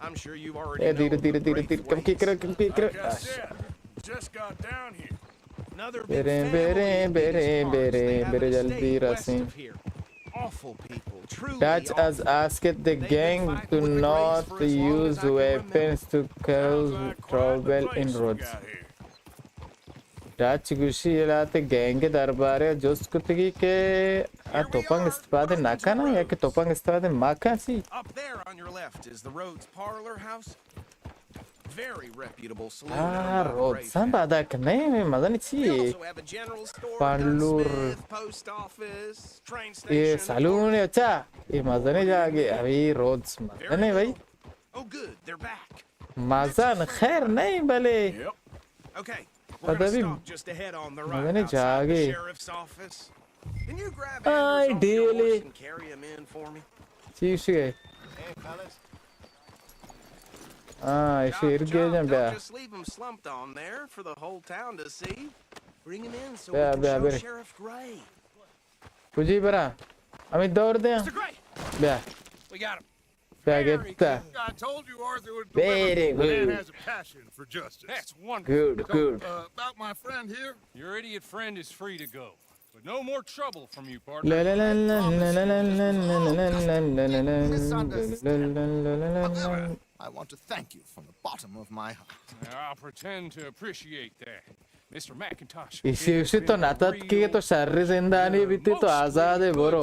I'm sure you've already ये known धीरे of धीरे the धीरे Great धीरे कम की ways. करो Like I said, just got down here. Another big बेरे family बेरे in बेरे Venus Farms. बेरे They have बेरे an जल्दी estate west रसीं of here. Awful people, truly Dutch as awful. asked the gang to not use weapons to cause trouble in roads. Dutch गुशी latte gang के दरबारे जोश कुत्ती के तोपंग इस्तेमाल ना करना या कि तोपंग इस्तेमाल माका सी Up there on your left is the Rhodes Parlor House. Very reputable saloon. roads हम बाधा करने में मजा नहीं We चाहिए also have a general store, Parlour. gunsmith, post office, train ये station. सलून है अच्छा ये मजा नहीं जागे अभी roads मजा नहीं भाई Oh, good, they're back. मजा न खैर नहीं भले Okay, But we're gonna अभी stop just ahead on the मजा right नहीं outside the जागे sheriff's office. Can you grab Ay, Anders off your daily. horse and carry him in for me? चीज़ है Hey, fellas. इसे इर्द गए Don't bay just leave him slumped on there for the whole town to see. Bring him in so Yeah, we can yeah, show yeah. Sheriff Gray. कुछ बरा अमित दौड़ दे Mr. Gray, bay we got him. Bay गेट्टा I told you Arthur would Very deliver. The man good. has a passion for justice. That's wonderful. good About my friend here, Your idiot friend is free to go. But no more trouble from you, partner. la la la la la la la la la la I want to thank you from the bottom of my heart. I'll pretend to appreciate that. Mr. McIntosh. इसी उसी तो नातात की तो शर्री जिंदानी बीती तो आज़ाद है बोरो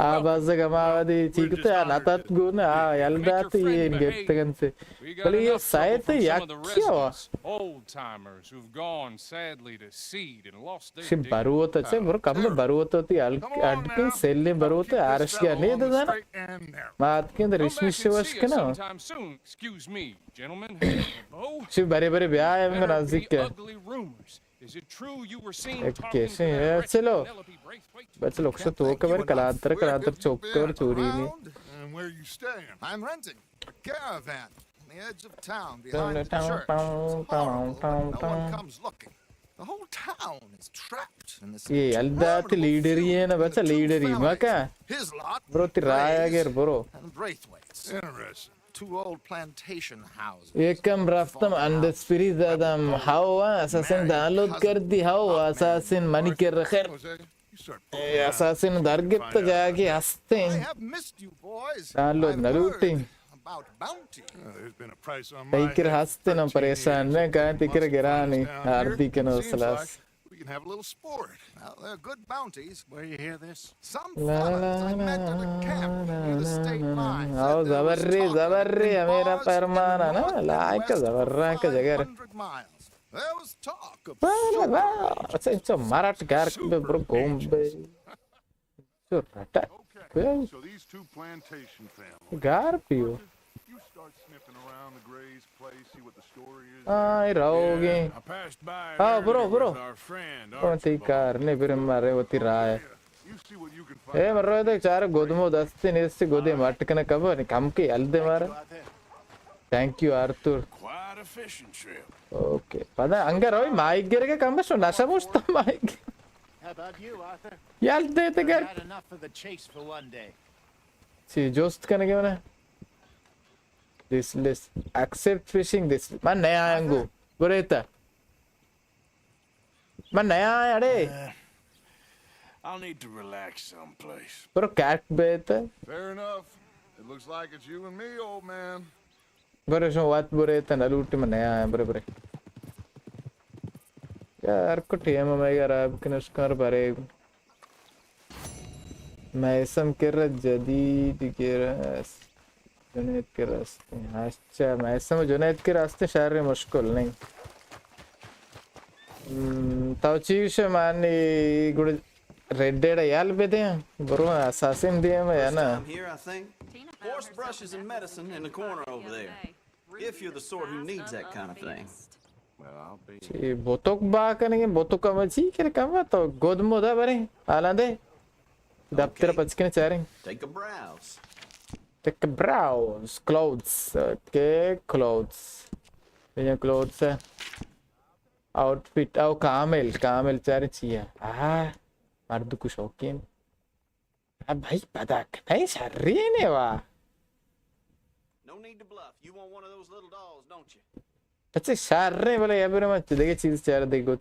आवाज़ कमावदी ठीक तो यार नातात गुण यल्दाती ये इनके तकन से बल्कि ये साइट या क्या Old timers who've gone sadly to seed and lost their Shiv बरुवत अच्छे बोरो कम में बरुवत होती अल्किन सेल्ले बरुवत है आरश क्या नहीं तो जाना straight and narrow. मात के अंदर Come रिश्मी back and शिवश see के us ना sometime soon. Excuse me, gentlemen. Bo, Shiv बरे बरे ब्याह है मेरा better नाज़िक be क्या ugly rumors. Is it true you were seen Okay, talking to see, that yeah, wretched चलो Penelope Braithwaite? बच्चे लोग से तो कबर कलांतर कलांतर चौक कबर चोरी नहीं Around, and where you staying? I'm renting a caravan on the edge of town behind the church. It's horrible, but no one comes looking. The whole town is trapped in this ये यल्दाती leader ही है ना बच्चा leader ही माँ क्या His lot, bro तिराया गर bro and Braithwaite's. Interesting. Two old plantation houses. एकम रफ्तम अंदर spirit दादम हावा assassin download कर दी हावा असासिन मनी के रखर Jose, you start असासिन दरगत तो जाके हंसते I हैं have missed you, boys. Download I've नलूटी heard about bounty. there's been a price on my तैकिर head हंसते for ना 13 परेशान years. मैं कहाँ तिकर Must गिरानी find us down आरती के here. नो Seems सलास like we can have a little sport. Well, they're good bounties. Where you hear this? Some La la fellas I la met at a camp near the state line. आओ जबर्री मेरा परमाना ना like का जबर्रा का जगह 100 miles. There was talk of अच्छा इच्छा मराठ गार के ब्रो गोंबे जो रटा Okay. So these two plantation families. गार पियो You start sniffing around the Gray's place, see what the story is. आई रहोगे I passed by it Ah, bro, earlier bro. with our friend कौन ती कार ने फिर मारे होती रहा है You see what you can find. ए मर रहा है तो चार गोदमो दस्ते ने इससे गोदे मटकने कब नहीं कम के हल्दे मारा thank you Arthur Quite a fishing trip. Okay पता अंगर रोई माइक गिर के कम बस नशा मुश्ता माइक How about you, Arthur? हल्दे ते कर Had enough of the chase for one day. सी जोस्त करने के मने this list accept fishing this मैं नया आया हूँ बुरेता मैं नया आया रे I'll need to relax someplace. ब्रो कैट बेता Fair enough. It looks like it's you and me, old man. Bro show बात बुरेता नलूटी मैं नया आया बुरे यार को टीएम में यार अब किन स्कोर भरे मैसम कर जदीद के रास्ते जुनैद के रास्ते अच्छा मैसम जुनैद के रास्ते शहर मुश्किल नहीं तवचीश मानी गुड रेड डेड याल बेदे बरो असासिन दिए में है ना Time here, I think. Horse brushes and medicine in the corner over there. If you're the sort who needs that kind of thing. Well, I'll be. ची बोतोक बा करेंगे बोतोक का मची क्या काम तो गोद मोदा बरे आलांदे दफ्तर पचके चाह रहे Take a browse. take a browse clothes okay clothes ये clothes है outfit आओ कामेल कामेल चाह रहे चाहिए मर्द को शौकीन अब भाई पता नहीं शर्री ने वाह No need to bluff. You want one of those little dolls, don't you? अच्छा शर्रे वाले ये भी मत देखिए चीज चाह रहे देखो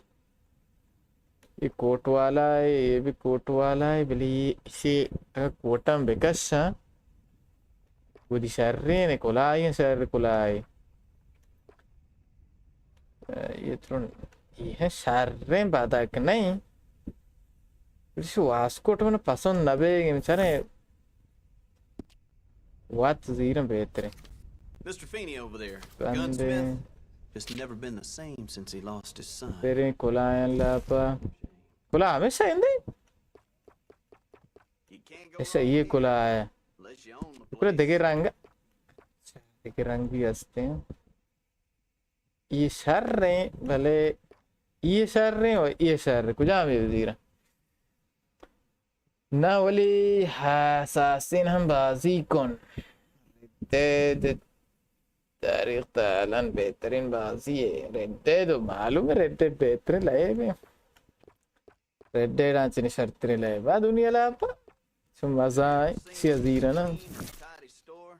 ये कोट वाला है ये भी कोट वाला है बोले इसे कोटा में बेकस हाँ वो दिशर्रे ने कोलाई शर्रे कोलाई ये तो ये शर्रे बाधा कि नहीं इसे वास्कोट में पसंद नबे मिचारे वाट ज़ीरम बेहतर Mr. Feeney over there, gunsmith, just never been the same since he lost his son. तेरे कोलायन लापा कोला हमेशा इंदे You can't go ऐसा wrong ये here कोला है unless you own the पूरा place. देखे रंग भी हंसते हैं ये शर रहे भले ये शर रहे और ये शर रहे कुछ आमे वज़ीरा ना वाली हासासिन हम बाजी कौन रेड तारीख तालन बेहतरीन बाजी है रेड तो मालूम है रेड बेहतरीन लाए भी रेड आंचने शर्तें लाए बाद दुनिया लापा सो मजा है सी अजीरा ना Tidy store.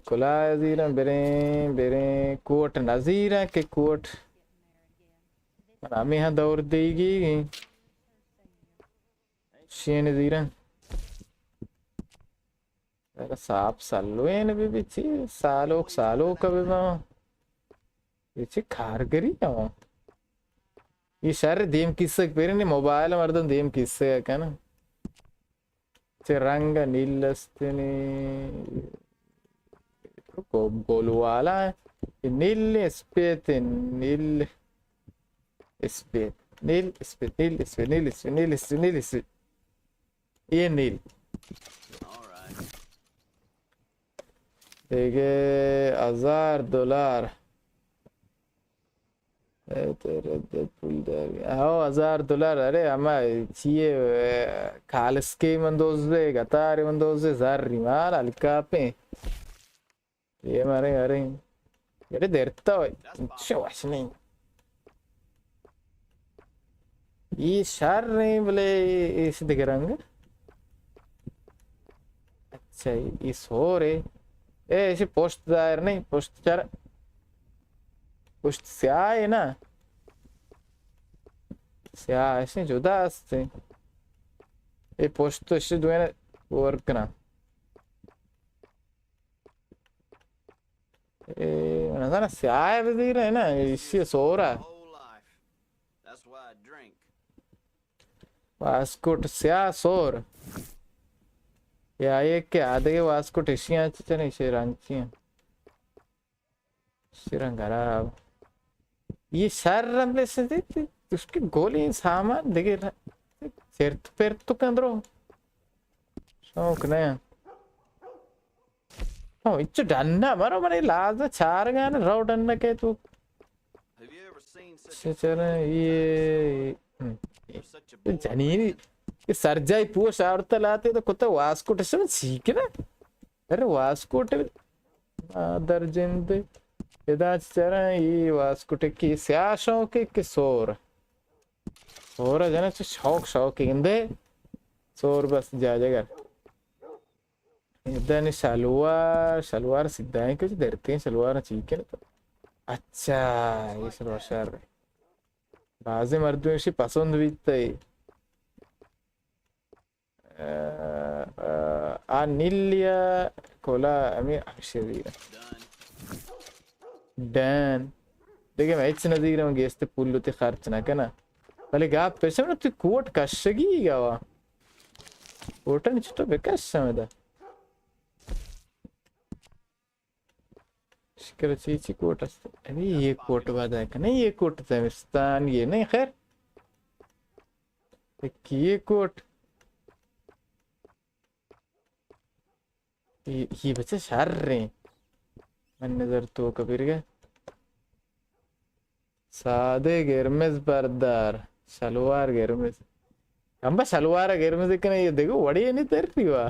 कोला अजीरा बेरे कोट नजीरा के कोट हमें यहाँ दौड़ देगी शेन अजीरा अगर साफ सालों है ना भी ची सालों का भी माँ ये ची खारगरी क्या ये शहर देम किस्से पेरे ने मोबाइल मर्दन देम किस्से क्या ना चे रंग नीलस्ते ने को गोलवाला है ये नील स्पेट नील स्पेट नील स्पेट नील स्पेट नील स्पेट नील स्पेट नील स्पेट ये नील All right. देखे $1000 आओ $1000 अरे अम्मा चीए खालस्के मंदोज़े गतारे मंदोज़े ज़ार रिमाल अलकापे ये मारे अरे ये देरता है शवाश नहीं ये शार नहीं बोले इस दिख रंग अच्छा ये सो रे ऐसे पोस्ट दायर नहीं पोस्ट चार पोस्ट स्या है ना स्या ऐसे जुदा असते ये पोस्ट तो इसे दुएं वर्क ना ना स्या है भी दिख रहा है ना इसे सो रहा Whole life. That's why I drink. Waistcoat स्या सोर या ये क्या आधे के वास्कोट इशियां चने इसे रंगचियां शिरंगारा ये शहर रंबले से देख उसकी गोली सामान देखे सिर पैर तो कंदरो शौक नहीं हाँ इच्छ डन्ना मारो मरे लाज़ चार गाने राव डन्ना के तू Have you ever seen such a चलो ये such a boy? जनीनी ये सरजाई पूछ आवर्त लाते तो कुत्ता वास्कोट से सीख ना अरे वास्कोट आदर जिंदे इधर चरा ये वास्कोट की स्याशों के सोर सोर जाने से शौक इंदे सोर बस जा जाएगा इधर ने शलवार सीधा है कुछ डरते हैं शलवार चीके ना तो अच्छा ये शलवार शहर बाज़े मर्दों से पसंद भी थे नीलिया कोला अमी अक्षरी डैन देखिए मैं इतना देख रहा हूँ गेस्टे पुल्लू ते खर्च ना करना पहले गाप पैसे में तो कोट कशगी गावा کوټه نه چطور بکشم ده شکر چی کوٹ است अरे ये कोट वादा है नहीं ये कोट तमिस्तान ये नहीं खैर ये कोट ये बच्चे शार रहे मन नजर तो कबीर के सादे गिरमिज बरदार शलवार गिरमिज हम बस शलवार गिरमिज के नहीं ये देखो वड़ी नहीं तेर रही हुआ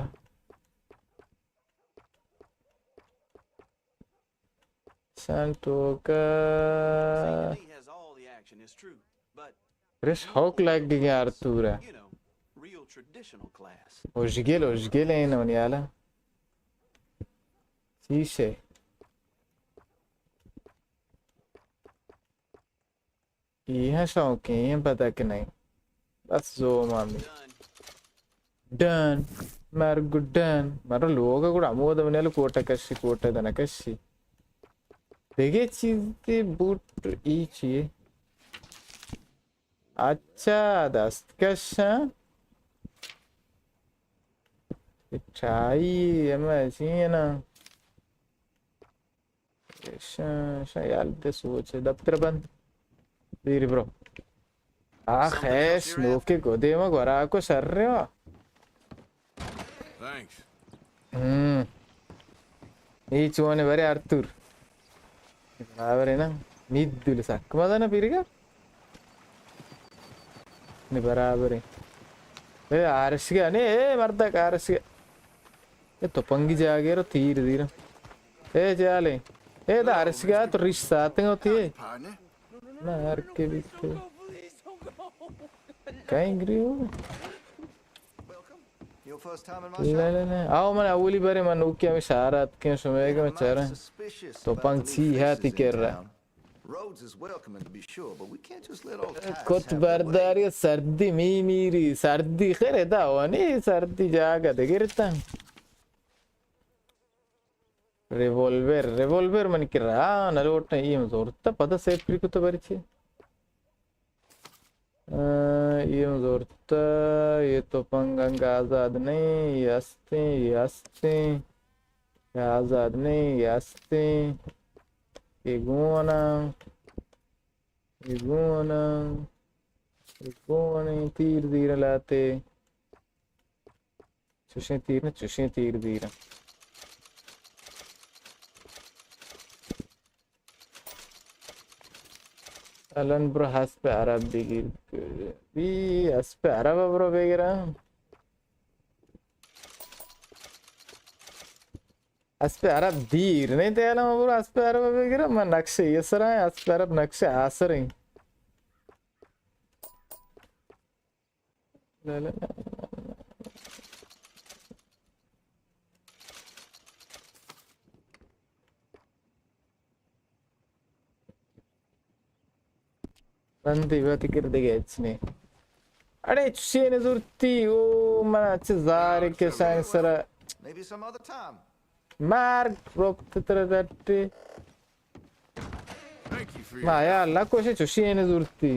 Santoka. He has all the action, is true, but Chris Hawk like the Artura. you know, real traditional class. Ojgil ain't on yala. Shishe. यहाँ शौक है ये पता कि नहीं बस जो मामी डन मार गुड डन मारो लोग को अमोद बनेलो कोटा दना कशी देखिए चीज़ बूट ई चाहिए अच्छा दस्तकश चाई है ना यार ते सोच दफ्तर बंद दीरी ब्रो खैश नोके गोदे में गोरा को सर रहे हो Thanks. ये चुने बरे आर्तुर बराबर है ना नींद दिल सा कमादा ना पीरेगा नहीं बराबर है आरस के अने मरदा आरस के ये तो पंगी जागे रो तीर तीर चाले तो आरस के तो रिश्ता आते होती है ना यार के बीच कहीं grieve Your first time in my ले ले ले आओ मैंने अवली बारे में नोकिया में शारात के समय के में चारा तो पंछी है तिकेर रहा Rhodes is welcoming to be sure, but we can't just let all ties कुछ have बर्दारी सर्दी मीरी सर्दी खैर था वो नहीं सर्दी जागा देखेरता रिवॉल्वर मन की रहा नलोट नहीं ये मज़ोरता पता सेफ प्री को तो बरची ये मज़ोरता ये तो पंगंग आज़ाद नहीं यास्ते आज़ाद नहीं यास्ते ये गुआना तीर दीर लाते चुशे तीर दीर अलन ब्रो हस्प अरब बिगिर भी हस्प अरब ब्रो बेगिरा हस्प अरब दीर नहीं ते अला ब्रो हस्प अरब बेगिरा मैं नक्शे ये सरा है हस्प अरब नक्शे आसर हैं बंदी बात कर देगा इसने अरे चुने ज़रूरती ओ मना अच्छे ज़ारे के साइंसरा maybe some other time. Mark रोकते तरह डरते Thank you for your माया अल्लाह को ऐसे चुने ज़रूरती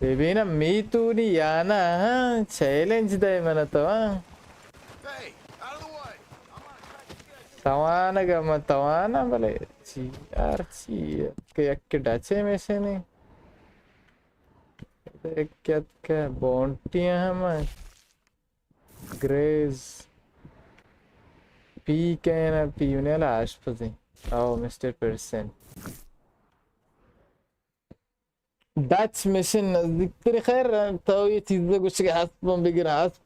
बेबी ना मी तू नहीं याना चैलेंज दे मैंने तो Hey, out of the way. तवाना भले ची यार ची के डचे में से नहीं क्या बॉन्टियां हम ग्रेज पी कहना पीने ला आशपज़ी आओ मिस्टर पर्सन डच मिशन नज़दीक तेरे खैर तो ये चीज़ें कुछ के हाथ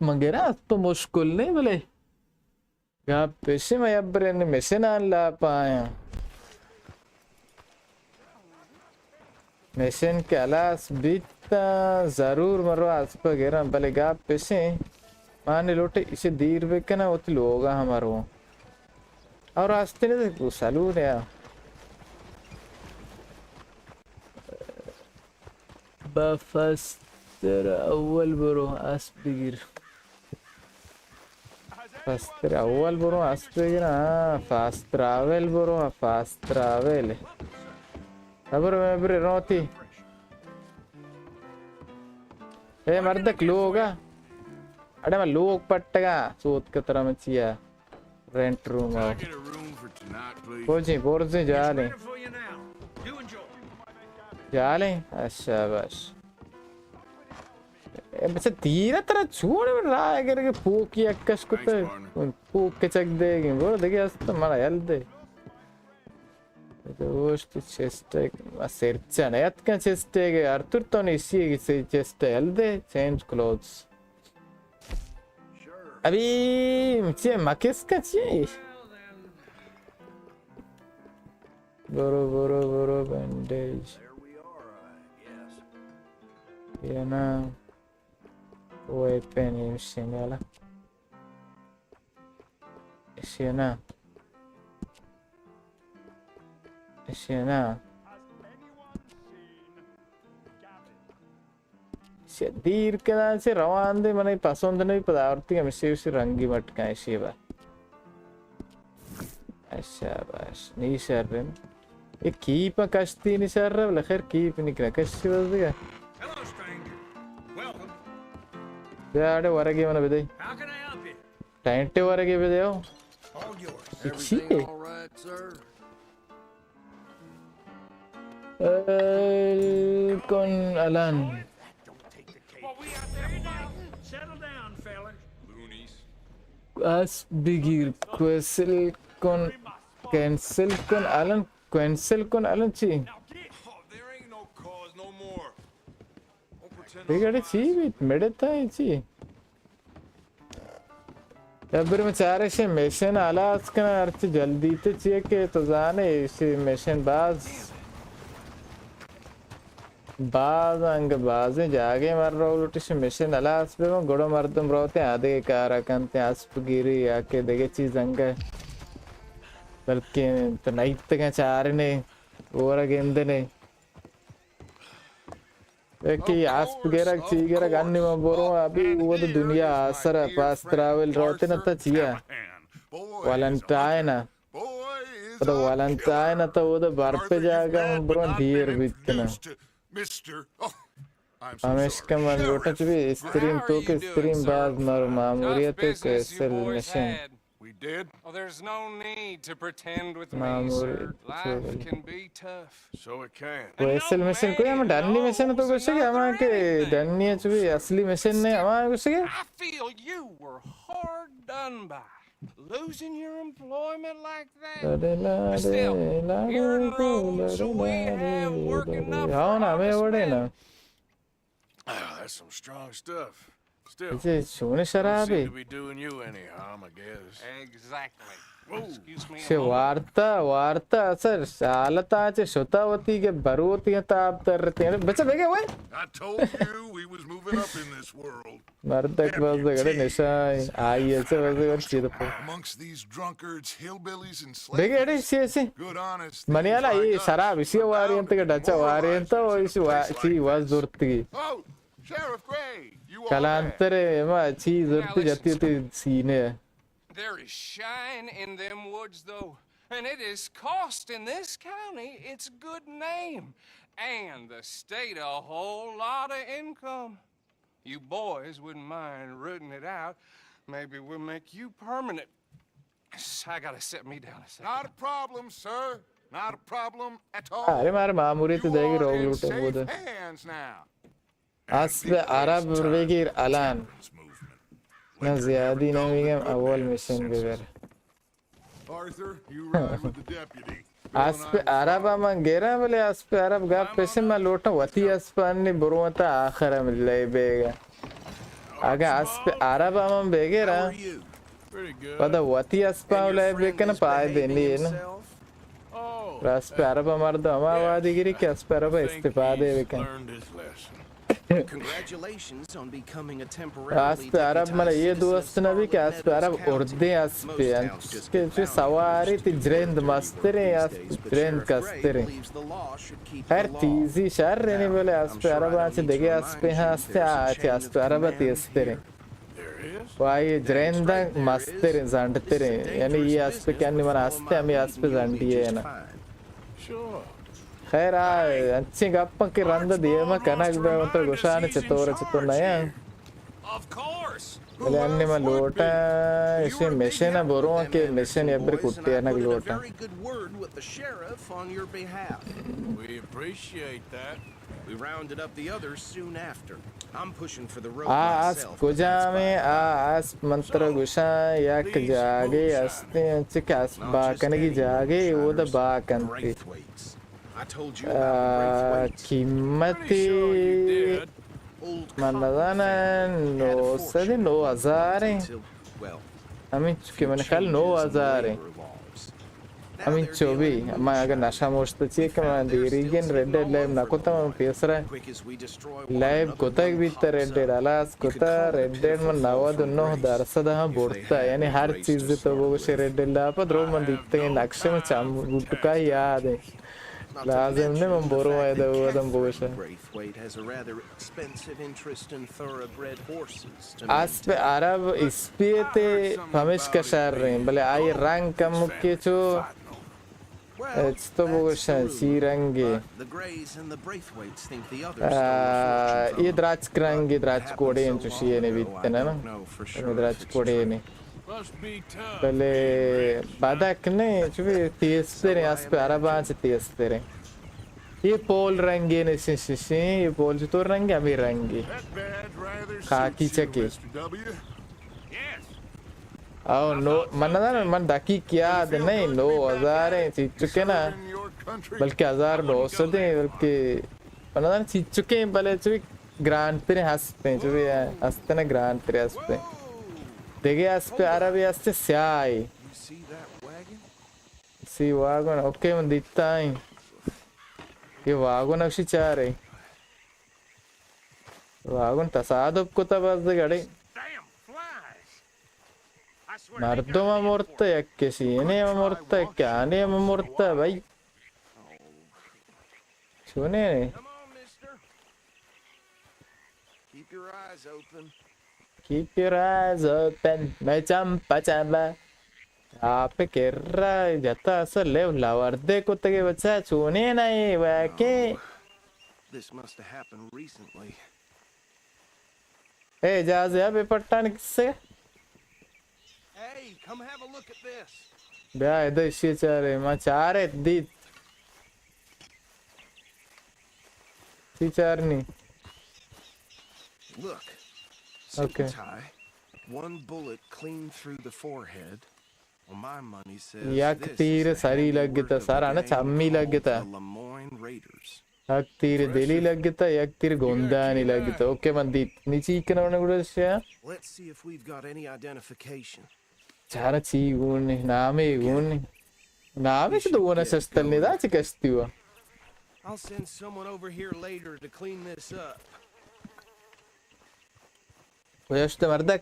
मंगेरा मुश्किल नहीं भले क्या पैसे में अब बरेने मिशन आन ला पाया मिशन के अलास बीता ज़रूर मरो आस पर गिरा भले गा पैसे माने लोटे इसे दीर बेकना होती लोगा हमारो और रास्ते ने तो सलून यार बफस्तर अव्वल बरो अस्पीर फस्तर अव्वल बरो अस्पीर फास्ट ट्रैवल बरो फास्ट ट्रैवल अब मैं बरे रोती ए मर्द क्लो होगा अरे मैं लोग पट्टेगा सोच के तरह में chia rent room Can I आओ get a room for tonight, please? पोजी जा ले अच्छा बस बस तीरा तरह छोड़ में रहा है करके पूक या कश कुत्ते पूक के चक देगी वो देखिए तो मारा याल दे दोस्त चेस्ट है सर्चन है क्या चेस्ट है आर्थर तो नहीं इसी की चेस्ट है याल दे चेंज क्लोथ्स अभी मुझे मकेस का चाहिए बोरो बैंडेज ये ना वो एक पेन है मशीन वाला इसे ना दीर के ना से रवान दे मने पसंद नहीं पदार्थी के मिसे उसे रंगी मटका है शेवा अच्छा बस नहीं सर रहे ये कीप कश्ती नहीं सर रहा वाला खैर कीप नहीं करा कश्ती बस दिया यारे वारगे मने बेदे टाइंटे वारगे बेदे हो इच्छी कौन अलान as bigger cancel con alan chi bigade chi bit medeta chi जबर में चार ऐसे मिशन आला उसका अर्थ जल्दी तो चाहिए कि तो जाने ऐसे मिशन बाज अंग बाजे जागे मर रहा हूँ लोटे से मिशन आला उस पे वो गुड़ो मर्दम रोते आधे कार अकंते आस्प गिरी आके देखे चीज अंग बल्कि तो नहीं तक चार ने और गेंदे ने कि आस्प गेरा चीगेरा गानी में बोलो अभी वो तो दुनिया आसर पास ट्रैवल रोते न तो चिया वैलेंटाइन तो वैलेंटाइन तो वो तो बार पे जाएगा हम ब्रो डियर बितना हमेश का मन रोटा चुभी स्ट्रीम तो के स्ट्रीम बाद मर मामूरियत कैसे mission We did? Oh, there's no need to pretend with me, sir. Life can be tough. So it can. वैसे मिशन कोई हम डन्नी मिशन तो कुछ क्या हमारे के डन्नी है चुभी असली मिशन ने हमारे कुछ क्या I feel you were hard done by. Losing your employment like that. Still, you're in Rome, so we have work enough for हाँ ना मैं वड़े ना That's some strong stuff. Still, इसे सोने शराब है seem to be doing you any harm, I guess. Exactly. Excuse me. से वार्ता सर सालता चे शोतावती के बरोती हैं ताप तरते हैं बच्चा बेगे हुए I told you we was moving up in this world. मर्दक बस गड़े निशाई आई ऐसे वैसे कर चीज़ पर Amongst these drunkards, hillbillies, and बेगे slaves. अड़े इसी Good, honest. मनियाला ये शराब इसी वारियंत के डचा वारियंत वो इसी वाज ज़रूरती Oh, Sheriff Gray, you all कलांतरे माँ चीज़ ज़रूरती जाती होती सीने There is shine in them woods, though, and it is costing this county its good name and the state a whole lot of income. You boys wouldn't mind rooting it out. Maybe we'll make you permanent. I gotta sit me down a second. Not a problem, sir. Not a problem at all. अरे मारे मामूरी तो देगी You are रोग in लूटे वो तो safe hands now. आस्पे अरब वेगीर अलान ना ज़्यादा नहीं है अव्वल mission beggar Arthur, you ride with the deputy. आस्पे अरब आम गेरा वाले आस्पे अरब गाप पैसे में लोटा वती आस्पानी बुरुआता आखिर में ले बेगा आगे आस्पे अरब आम बेगेरा Pretty good. पता वती आस्पाव ले बेकना पाए देनी है ना Oh, आस्पे अरब हमारे तो हमारे वादी गिरी कि आस्पे अरब इस्तीफा दे बेकन learned his lesson. Congratulations on becoming a temporary आस्पे अरब मरे ये दोस्त ना भी कि आस्पे अरब उर्दे आस्पे के जो सवारी ती जरेंद मस्तरे आस्पे जरेंद कस्तरे हर तीजी शहर रहने वाले आस्पे अरब आचे देखे आस्पे हाँ आस्पे अरब तीस्तरे वाई जरेंदा मस्तरे जानते यानी ये आस्पे क्या नहीं मना आस्पे हमें आस्पे जानती है ना Sure. خير انتي قبك رند ديما كانك بمطر غشان چطور نيا Of course. لاني ما لوटा ايش مشينا بروما كي مشين يبر كوتي انا لوटा Very good word with the sheriff on your behalf. We appreciate that. We rounded up the others soon after. I'm pushing for the road as myself. kujame as mantra gusha yak jage asti anchi kas ba kanagi jage oda ba kanti I told you about kimmati manadana no sadi no azare amin kimane khal no azare amin chobi amma agar nasha moshta chiye kama dirigen red dead live nakota man pesra live kota bitta red dead alas kota red dead man nawadunno darsada borta yani har cheez to bogushe red dead la pa dro man ditte naksham cham gutuka yaade lazim ne man boru ayda wadam bogushe aspe arab ispiete pamish ka sharre bale ay rank kam ke cho Esto bogusha sirangi ये द्राच करेंगे द्राच कोड़े इन चुशिये ने बीतने ना द्राच कोड़े ने पहले बादा कने चुबे तीसरे ने आस पे अरबान से तीसरे ये पोल रंगे ने शिशिशी ये पोल जो तो रंगे अभी रंगे खाकी चके Oh no, manada man daki क्या नहीं नो हजार है चीज चुके ना बल्कि हजार नो सदे बल्कि manada चीज चुके हैं पहले चुके ग्रांड तेरे हंसते हैं चुके हंसते ना ग्रांड तेरे हंसते देखे हंसते अरबी हंसते स्याई सी वागन ओके मन दिखता है ये वागन अक्शी चाह रहे वागन तसादुप को तब बस गड़े Mardoma morta è che sì, ne è morta è che ne è morta, vai. Suone. Keep your eyes open. Keep your eyes open. मैं चंपा चंपा आप कर रहा है जाता सर ले लावर दे कुत्ते के बच्चा सुने नहीं वाके This must have happened recently. ए जाज़ यार बेपट्टान किससे Hey, come have a look at this. बया इधर इसी चारे माँ चारे दी सी Charani Look. Okay. Tie. One bullet clean through the forehead. Well, my money says याक तीर सारी लग गया सारा ना चाम्मी लग गया याक तीर दिली लग गया याक तीर गोंदा नहीं लग गया ओके मंदी नीचे इकना उन्हें गुड़ा से Let's see if we've got any identification. चारा ची गुण नामे के तो गुना सस्ता नहीं था चिकस्ती हुआ I'll send someone over here later to clean this up. वयस्ते मर्दक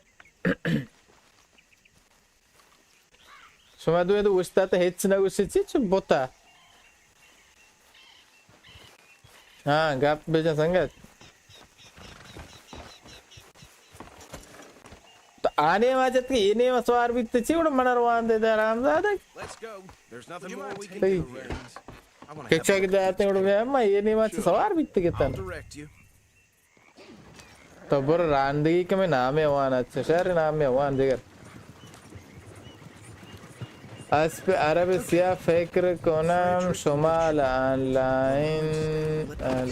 सुमादु ये तो उस्ता तो हेच ना उसे चीज़ बोता हाँ गप बेचा संगत तो आने वाले तो ये नहीं मसवार भी तो चीज़ उड़ मनरवान दे दे आराम से आदे किच्चा के जाते हैं उड़ गया मैं ये नहीं वाले सवार भी तो कितना तो बुर रांदगी के में नाम है वान अच्छा शहर नाम है वान देकर आज पे अरब सिया फ़िक्र कोनाम शुमाल ऑनलाइन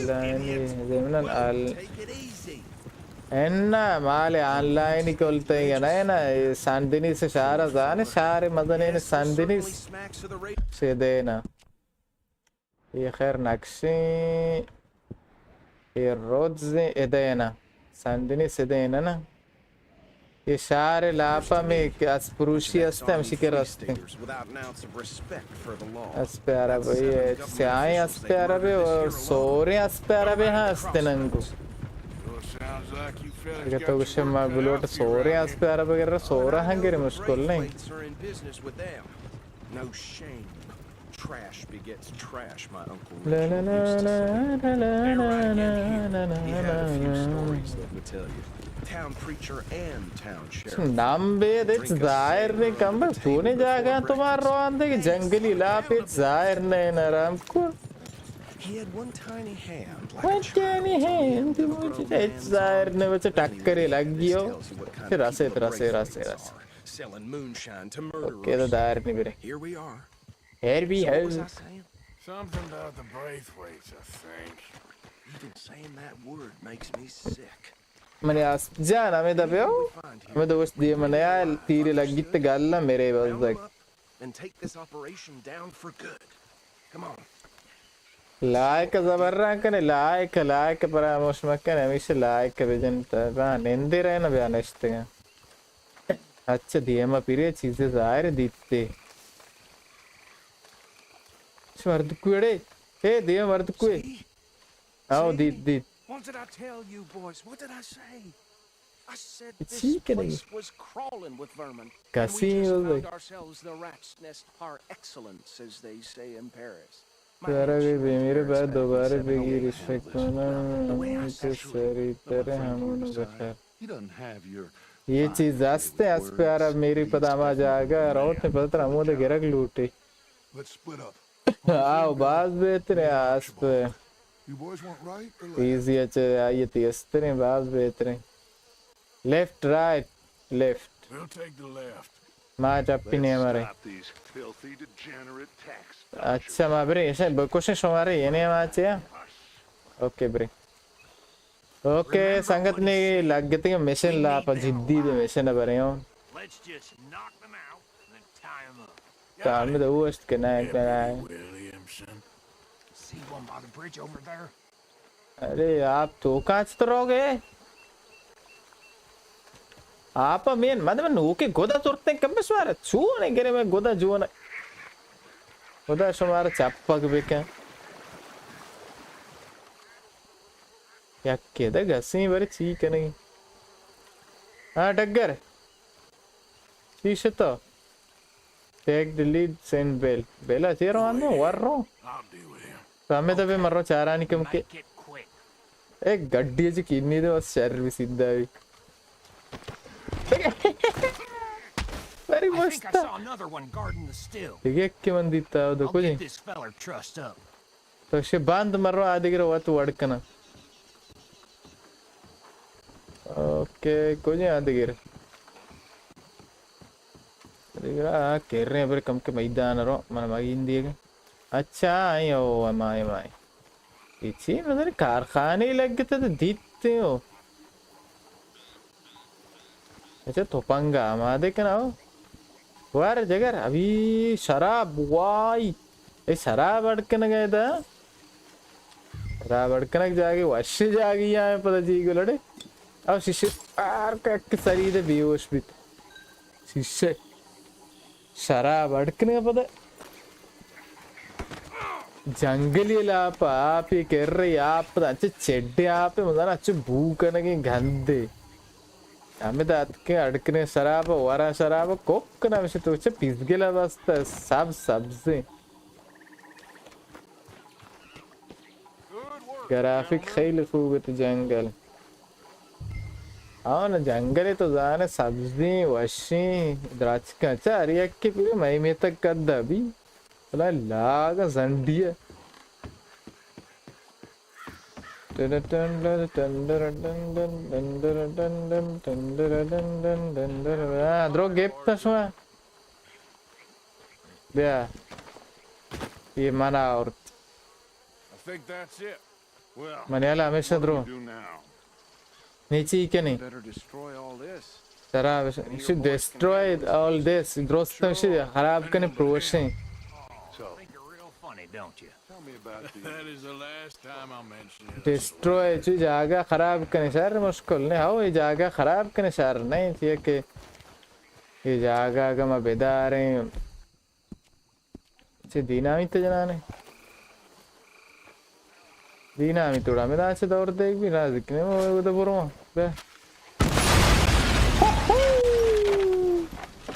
ज़मीनन आल एन्ना माले ऑनलाइन कोलते हैं ना ना संदिनी से शारा जाने शारे मदने ने संदिनी से देना ये खैर नक्शे ये रोज़े इधेना संदिनी से देना ना ये शारे लापा में अस्परुषी अस्ते हम शिकर अस्ते अस्पे अरब ये स्याही अस्पे अरब और सोरे अस्पे अरब हाँ अस्ते नंगू ये तो कुछ मार बुलोट सोरे अस्पे अरब कर सोरा हंगेरे मुश्किल नहीं Trash begets trash, my uncle. La la la la la la la la la. He had a few stories, let me tell you. Town preacher and town sheriff. नाम बे देख ज़ाहिर ने कम बस तूने जागा तुम्हारा रोआन दे कि जंगली लापे ज़ाहिर ने नरम को He had one tiny hand, like One tiny hand, it's ne bache takkare lag giyo. Fir rase. selling moonshine to murderers. Okay, the daar nahi mere. Here we are. Here we So what are. was I saying? Something about the Braithwaites, I think. Even saying that word makes me sick. मैंने आज जाना मैं दबे हो मैं तो बस दिए मैंने यार तीरे लगी तो गाला मेरे बस तक And take this operation down for good. Come on. लाइक ज़बर्रा करने लाइक परामर्श मत करने हमेशा लाइक विजन तब निंदे रहे ना बयान इश्ते हैं अच्छा दिए मैं पीरे चीज़ें ज़ाहिर दिखते मर्द कुएड़े हे दिए मर्द कुए आओ दी What did I tell you, boys? What did I say? I said It's this chicken. place was crawling with vermin. And Kasi we just was found like- ourselves the rat's nest par excellence, as they say in Paris. दोबारा भी मेरे बाद दोबारा भी respect करना मुझे सारी तरह हम बता He doesn't have your ये चीज़ आस्ते आस्ते यार अब मेरी पदामा जाएगा राउत ने पता रहा मुझे गिरक लूटे Let's split up. आओ बात बेहतर है आस्ते You boys want right or left? Easy अच्छे आये तीस्ते हैं बात बेहतर है left right left We'll take the left. माँ चप्पी नहीं हमारे Stop these filthy, degenerate tax. अच्छा माँ बरे ऐसे कोशिश हमारे ये नहीं माँ चाहिए ओके बरे ओके संगत ने लग गए थे मिशन ला पर जिद्दी दे मिशन बरे हो Let's just knock them out and then tie them up. काम में तो वो इस्ट करना है Williamson. See one by the bridge over there? अरे आप तो कांच तो रहोगे आप मेन मतलब नूके गोदा तोड़ते हैं कब स्वार छू नहीं गिरे मैं गोदा जुआ ना गोदा शुमार चाप्पा के बेके या केदा गसी बरे चीक नहीं हाँ डगर चीश तो टेक द लीड सेंड बेल बेला चेरो आने वार रो I'll deal with him. सामने तो भी मरो चारानी के मुके Get quick. एक गड्डी जी किन्नी दे बस शहर भी सीधा भी very I think I must saw another one guarding the still. ठीक है मन दिता है I'll देखो जी get this feller trussed up. तो शे बांध मरो आदि गिरो वात वड़कना ओके कोई नहीं आदि गिर गिरा केर रहे हैं पर कम के मैदान रो मन मागी हिंदी है अच्छा आयो माय पीछे मतलब कारखाने लग गए थे तो दीते हो अच्छा थोपंगा हमारे क्या ना हो वार जगह अभी शराब वाई ये शराब अड़कन गए था शराब अड़कन जाके वशी जागी यहाँ पता जी को लड़े अब शिष्य आर का शरीर बेहोश भी शिष्य शराब अड़कने का पता जंगली लाप आप ये कर रहे आप पता अच्छे चेड्डे आप मतलब अच्छे भूख करने के गंदे हमें तो अटके अड़कने शराब वारा शराब कोक ना वैसे तो उसे पिस गेला बसता सब सबसे ग्राफिक खेल खूब तो जंगल हाँ ना जंगल है तो जाने सब्जी वशी द्राक्ष का अच्छा अरे के पूरे मई में तक कर दा भी भला लागा जंडी है Drog gepta šma. Yeah. ये माना और I think that's it. Well, Maniyala हमेशा what do draw we do now? नीचे ही क्या नहीं Better destroy all this. तरा should destroy all this द्रोस्त should खराब करने process So, Think you're real funny, don't you? tell me about the That is the last time I'll mention it. destroy जो जागा खराब करने शहर मुश्किल नहीं हाँ ये जागा खराब करने शहर नहीं चाहिए कि ये जागा का मैं बेदार हैं चे दीना भी तो जनाने दीना भी थोड़ा मैं दांचे दौड़ देख भी ना दिखने में वो तो बुरा बे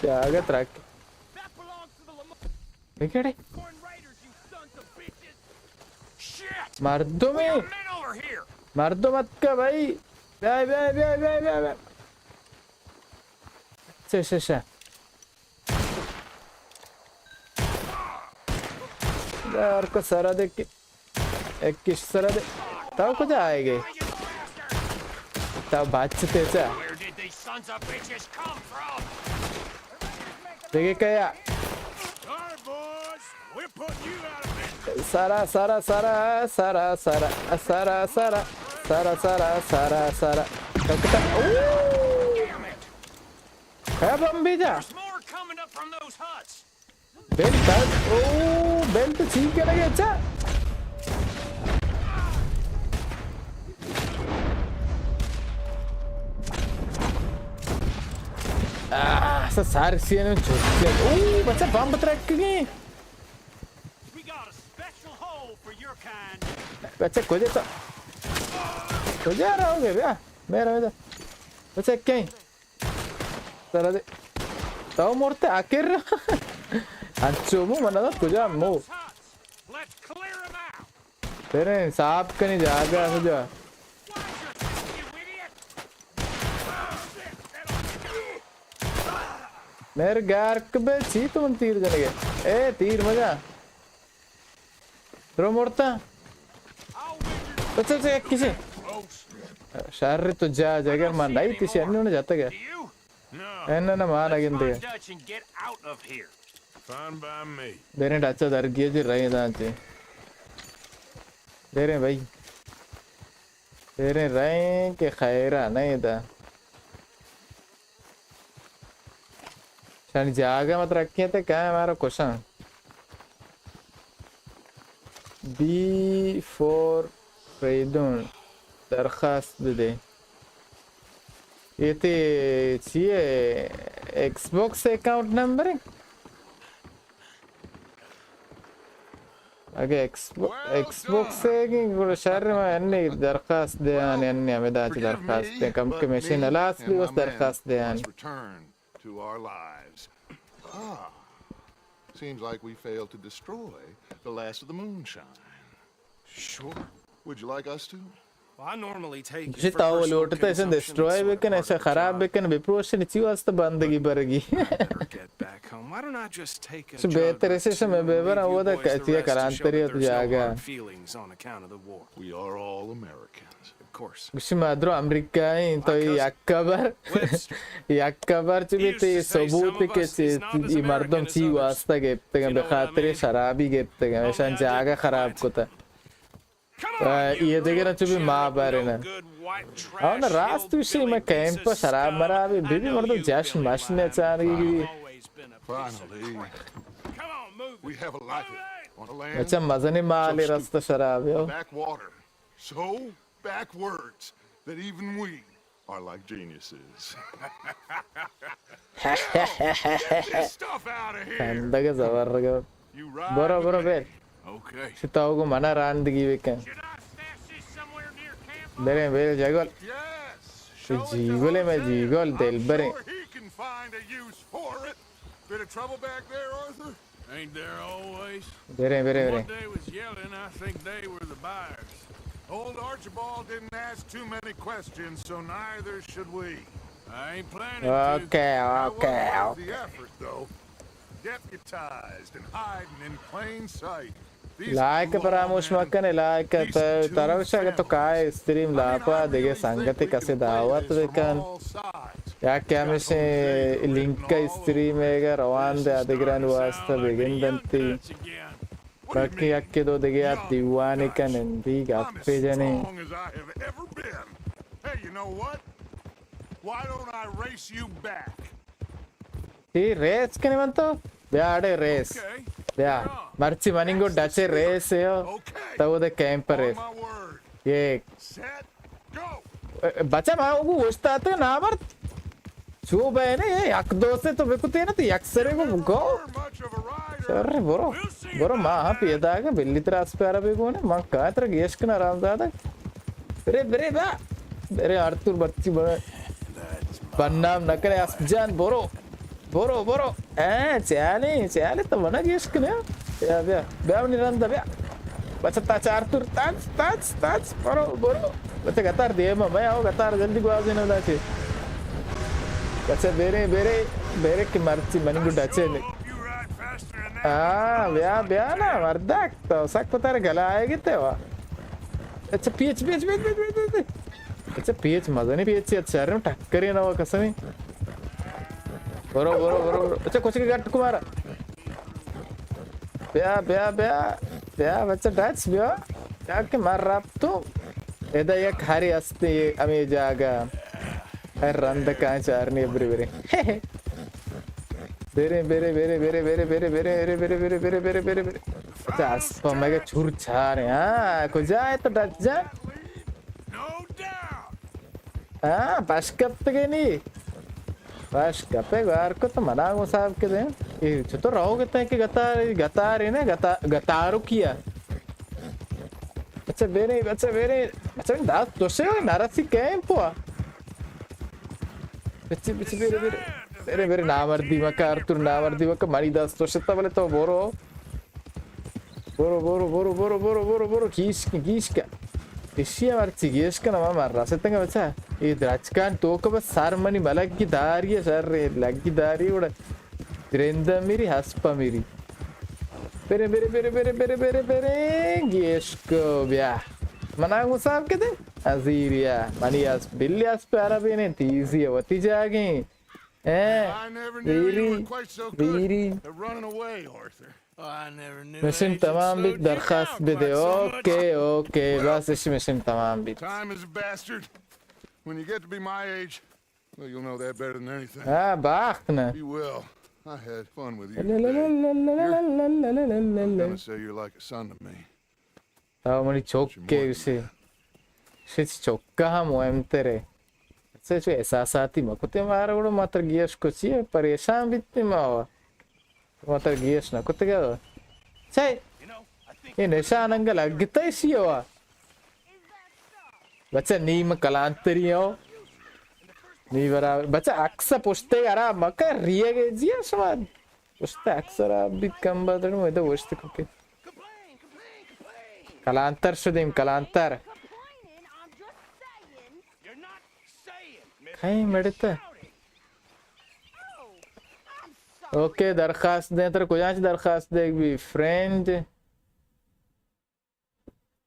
जागा ट्रक देखिए रे मर्दों में मर्दों मत का भाई bye bye bye bye bye bye अच्छा यार को सारा देख के एक किस तरह दे तब कुछ आएंगे तब बचते चा देखिए क्या सारा सारा सारा सारा सारा सारा सारा सारा सारा सारा सारा ककटा है बम भी जा बेल्ट ओ बेल्ट ठीक है लगे अच्छा सारे सीन में झुकते ओ बच्चा बम बतरा क्यों बच्चा कुछ आ रहा होगे भैया मेरा इधर बच्चा क्या तरह दे ताऊ मोड़ते आखिर अंचोमो मना ना कुछ मो तेरे सांप का नहीं जागा कुछ मेरे गार कब ची तुम तीर जनेगे ए तीर मजा ड्रो मोड़ता बच्चा से किसे शहर तो जा जगह मान नहीं तीसी अन्य उन्हें जाता क्या ऐना ना मान आगे इंतज़ार देने डाचा दर किए जी रहे दांचे दे रहे भाई दे रहे के खैरा नहीं था शायद जागा मत रखिए थे क्या है हमारा क्वेश्चन B4 फ्रीडम दरखास्त दे ये थे चाहिए Xbox अकाउंट नंबर है अगे Xbox से कि वो शहर में अन्य दरखास्त दे आने अन्य हमें दांचे दरखास्त दे कम के मशीन अलास भी उस दरखास्त दे आने to our lives. Seems like we failed to destroy the last of the moonshine. Sure. Would you like us to? Well, I normally take it ji for ताऊ personal लोट तो ऐसे consumption destroy and बेकन sort ऐसे of खराब job. बेकन विप्रोशन नीचे वास्ते बंदगी बरगी Better get back home. Why don't I just take a So jug बेहतर or ऐसे two समय and बेबर leave you वो तो boys the कहती है rest to show करांतरी that तो there's no जागा hard feelings on account of the war. We are all Americans. Of course. कुछ मात्रो अमेरिका ही तो यक्कबर चुके थे सबूत के ये मर्दों ची वास्ता गेप्ते हैं बेखातिर शराबी गेप्ते हैं ऐसा जागा खराब को था ये देखे ना चुपी माँ बारे ना और ना रात उसी में कैंप पर शराब मरा भी बीबी मर्दों जश्न मशने चाहेगी Finally, we have a life on a land. अच्छा मजा नहीं माले रास्ता शराब यो Backwater. So backwards that even we are like geniuses. Get this stuff out of here. अंदर के ज़बर रखो You ride बरो with बरो me. बेर Okay. सिताओं को मना रांदगी बेकन देरे बेर जगल Yes. जीगोले में जीगोल दिल बरे Sure he can find a use for it. Bit of trouble back there, Arthur? Ain't there always? बेरे बेरे बेरे What they was yelling, I think they were the buyers. Old Archibald didn't ask too many questions, so neither should we. I ain't planning Okay, I okay, was okay. the effort, though. Deputized and hiding in plain sight. These like परामर्श मक्कने like तरवशा के तो काय stream लापा देगे संगति कसे दावत देखन या क्या में से लिंक का स्ट्रीम है का रवान दे आदिग्रान वास्ता बेगिन बनती बाकी अक्के दो देगे आप दीवाने का नंदी गापे जाने long as I have ever been. Hey, you know what? Why don't I race you back? ये रेस कने बनतो ब्याडे रेस Okay. ब्या मर्ची मनिंगो डचे रेस है यो तब वो दे कैंप पर रेस My word. ये Set. Go. बच्चा माँ वो उस्ता तो ना मर चुप है ना ये यक दो से तो बेकुते ना तो यक सरे को गो You're much of a rider. अरे बोरो बोरो माँ हाँ पियदा का बिल्ली तरह आस पे आ रहा बेको ने माँ कहाँ तरह गैस के ना राम दादा बेरे बेरे बा बेरे आर्तुर बच्ची बड़े बनाम नकरे आसजान बोरो बोरो बोरो चाले तो बना गैस के ना या बया बया निरंतर बया बच्चा ताच आर्तुर ताच बोरो बोरो बच्चा गतार दे मैं आओ गतार जल्दी को आवाज़ नहीं दाचे बच्चा बेरे बेरे बेरे की मर्ची मनी को डचे ने Hope you ride faster than that. बया ना मर्दाक तो सक पता रे गला आएगी ते वा अच्छा पीएच अच्छा पीएच मजा नहीं पीएच अच्छा अरे टक्कर ही ना वो कसम ही बरो अच्छा कुछ के गट कुमारा ब्या बच्चा डच ब्या क्या के मार रहा तो इधर ये खारी अस्ते अमी जागा रंद कहाँ चारनी बेरे अच्छा आसपास में के छुर छारे हाँ कुछ जाए तो डच जा हाँ बस कब तक नहीं बस कपे गार को तो मना मुसाफ के दें ये तो रहोगे तो कि गतार है ना गतारू किया अच्छा बेरे दास तो से नारासी कैंप हुआ बच्चे बेरे नामर्दी मका आर्तुर नामर्दी मका मारी दास तो से तबले तो बोरो गीश का इसी मर्ची गीश का नाम मार रहा सत्य का बच्चा ये राजकान तो कब सार मनी मलक की दारी है सर लग की दारी उड़ा त्रेंदा मेरी हस्पा मेरी बेरे गीश को ब्या मना मुसाफ के दे अजीरिया मनियास बिलियास पे अरबी ने तीसी है वती जागे वीरी मिशन तमाम बिट दरखास्त बदे ओके बस इस मिशन तमाम bit Time is a bastard. When you get to be my age, well, you'll know that better than anything. हाँ बाख्तना You will. I had fun with you today. I'm gonna say you're like a son to me. ताऊ money चौक के उसे शिच चौका हम ओएम तेरे ऐसे जो एहसासाती मकुते मारा उड़ो मात्र गियश कुछ ये परेशान बित्ती मावा मात्र गियश ना कुत्ते क्या सही ये निशान अंगल अगता ही सी हुआ बच्चा नीम कलांतरी हो नी बराबर बच्चा अक्सर पुष्टे यारा मकर रिये गए जिया स्वाद पुष्टे अक्सर आप भी कम बदल में तो पुष्टे कुके कलांतर शुद्धिम कलांतर कहीं मरता ओके दरखास्त दे तर कुछ आज दरखास्त दे भी friend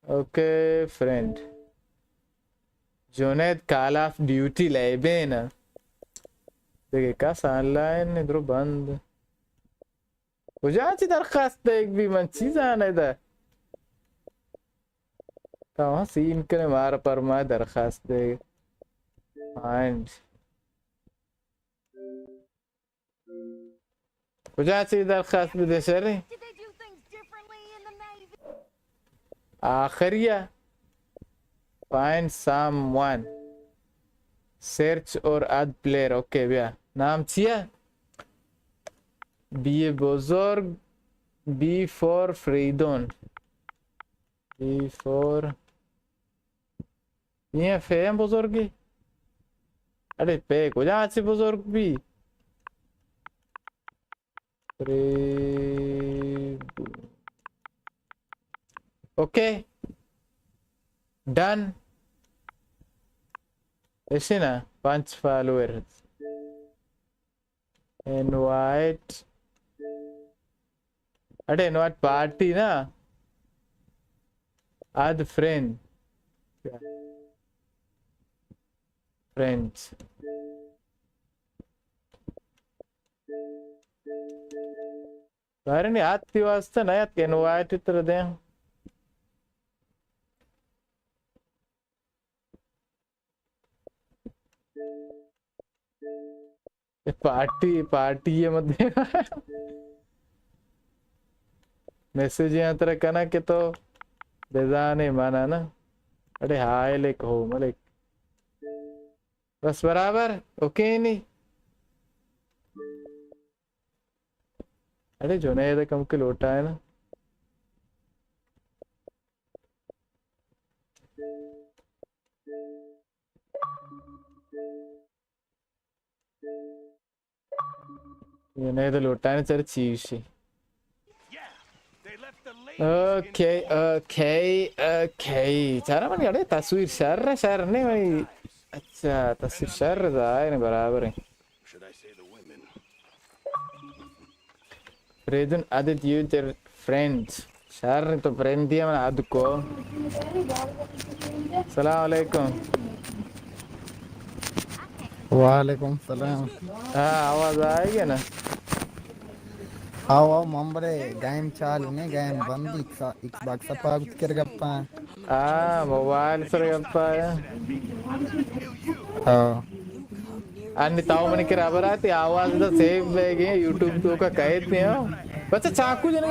okay friend Junaid call of duty लेबे ना देखिए का ऑनलाइन इधर बंद कुछ आज दरखास्त दे भी मन चीज़ आना इधर तो वहाँ सीन के मार पर मैं दरखास्त दे and कुछ ऐसी दरखास्त भी दे सर आखिरिया find someone search और add player ओके भैया नाम चिया बी बुजुर्ग B for freedom B for ये फेम बुजुर्गी अरे पे कुछ अच्छे बुजुर्ग भी ओके डन ऐसे ना 5 फॉलोअर्स इनवाइट अरे इनवाइट पार्टी ना add friend friends नहीं आती वास्ते ना यार इनवाइट इतर दे पार्टी ये मत दे मैसेज यहाँ तरह करना के तो बेजाने माना ना अरे हाय लेक हो मलिक बस बराबर ओके नहीं अरे जो ना ये कम के लोटा है ना ये नहीं तो लोटा है ना चल चीज ओके चारा मन यार तस्वीर शर नहीं भाई अच्छा तस्वीर शर जाए ना बराबर है Redun added you their friends Share to prendi man aduko. Assalamualaikum. वालेकुम सलाम। हाँ आवाज आएगी ना? आओ मम्बरे गेम चालू ने गेम बंद Xbox पाग कर गप्पा। मोबाइल सर गप्पा है। हाँ अन्य ताऊ मने के रबर आती आवाज तो सेव बैगे YouTube तो का कैद नहीं हो बच्चा चाकू जने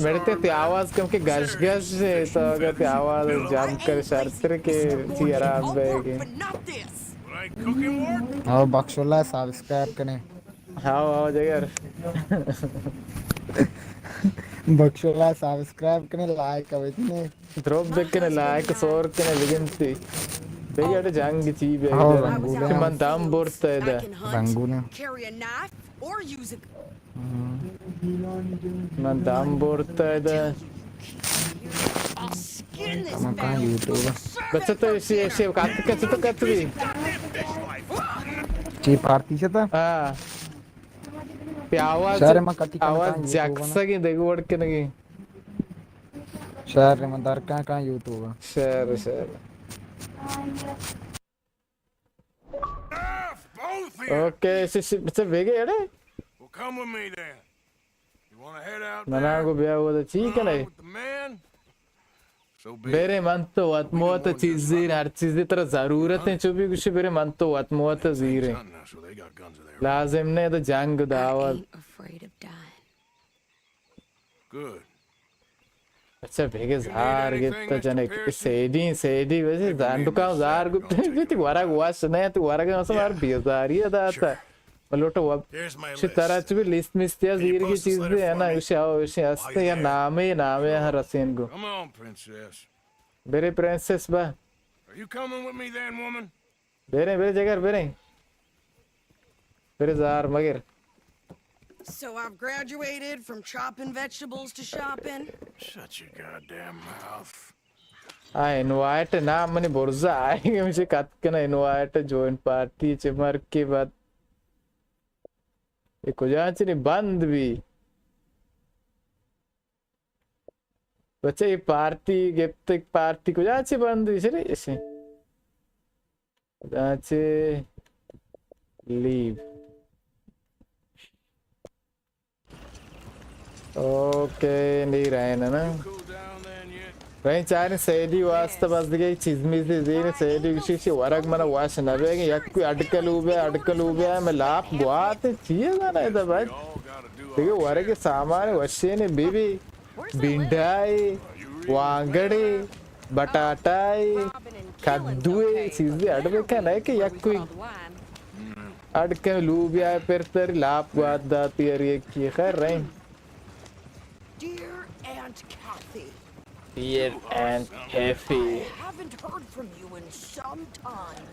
मेरे ते आवाज कम के गश गश से तो अगर ते आवाज जाम कर शर्तर के ची आराम बैगे आओ बक्सोला सब्सक्राइब करें हाँ जगह बक्सोला सब्सक्राइब करें लाइक अवेतने ड्रॉप बैक करें लाइक सोर करें विगंती बेगे अटे जंग ची बेगे मन दाम बोर्ता है दा रंगूने मन दाम बोर्ता है दा मकान YouTube बच्चा तो ऐसे काट भी ची पार्टी से था हाँ पे आवाज जैक्सा की देखो वर्ड के नहीं शहर में दर कहाँ YouTube शहर ओके बच्चा बेगे यार मना को ब्याह हुआ तो ठीक है नहीं बेरे मन तो आत्मोत चीज़ें हर चीज़ें तरह ज़रूरत है जो भी कुछ बेरे मन तो आत्मोत ज़ीरे लाज़िम ने तो जंग दावत अच्छा भेगे ज़ार गिफ्ट जने सेडी वैसे जानडू का ज़ार गुप्त भी तो वारा गुआश नहीं तो वारा के मौसम यार बेज़ारी है दाता मलोटो अब शितारा चुबी लिस्ट मिस्टिया ज़ीर की चीज़ें है ना उसे अस्ते या नामे हर रसीन को बेरे प्रिंसेस बा बेरे जगह बेरे ज़ार मगर So I've graduated from chopping vegetables to shopping. Shut your goddamn mouth. Invite ना मैंने बोर्जा आएंगे मुझे कत के ना इनवाइट जॉइन पार्टी चिमर के बाद ये कुछ नहीं बंद भी बच्चे ये पार्टी गिफ्ट पार्टी कुछ अच्छी बंद भी चले ऐसे अच्छे लीव ओके नहीं रहे ना रही चाहे सेडी वास्ता बस दिखे चिज़मी से ज़ीने सेडी विशेषी वरक मना वाश ना बेगे या कोई अटकल उबे मैं लाप गुआते चीज़ ना इधर भाई देखो वरक के सामान वश्य ने बीबी बिंडाई वांगड़े बटाटाई कद्दूए चीज़ें अटके क्या नहीं कि या कोई अटकल उबे फिर तेरी लाप गुआत दाती है ये की खैर रही Dear Aunt Kathy. I haven't heard from you in some time,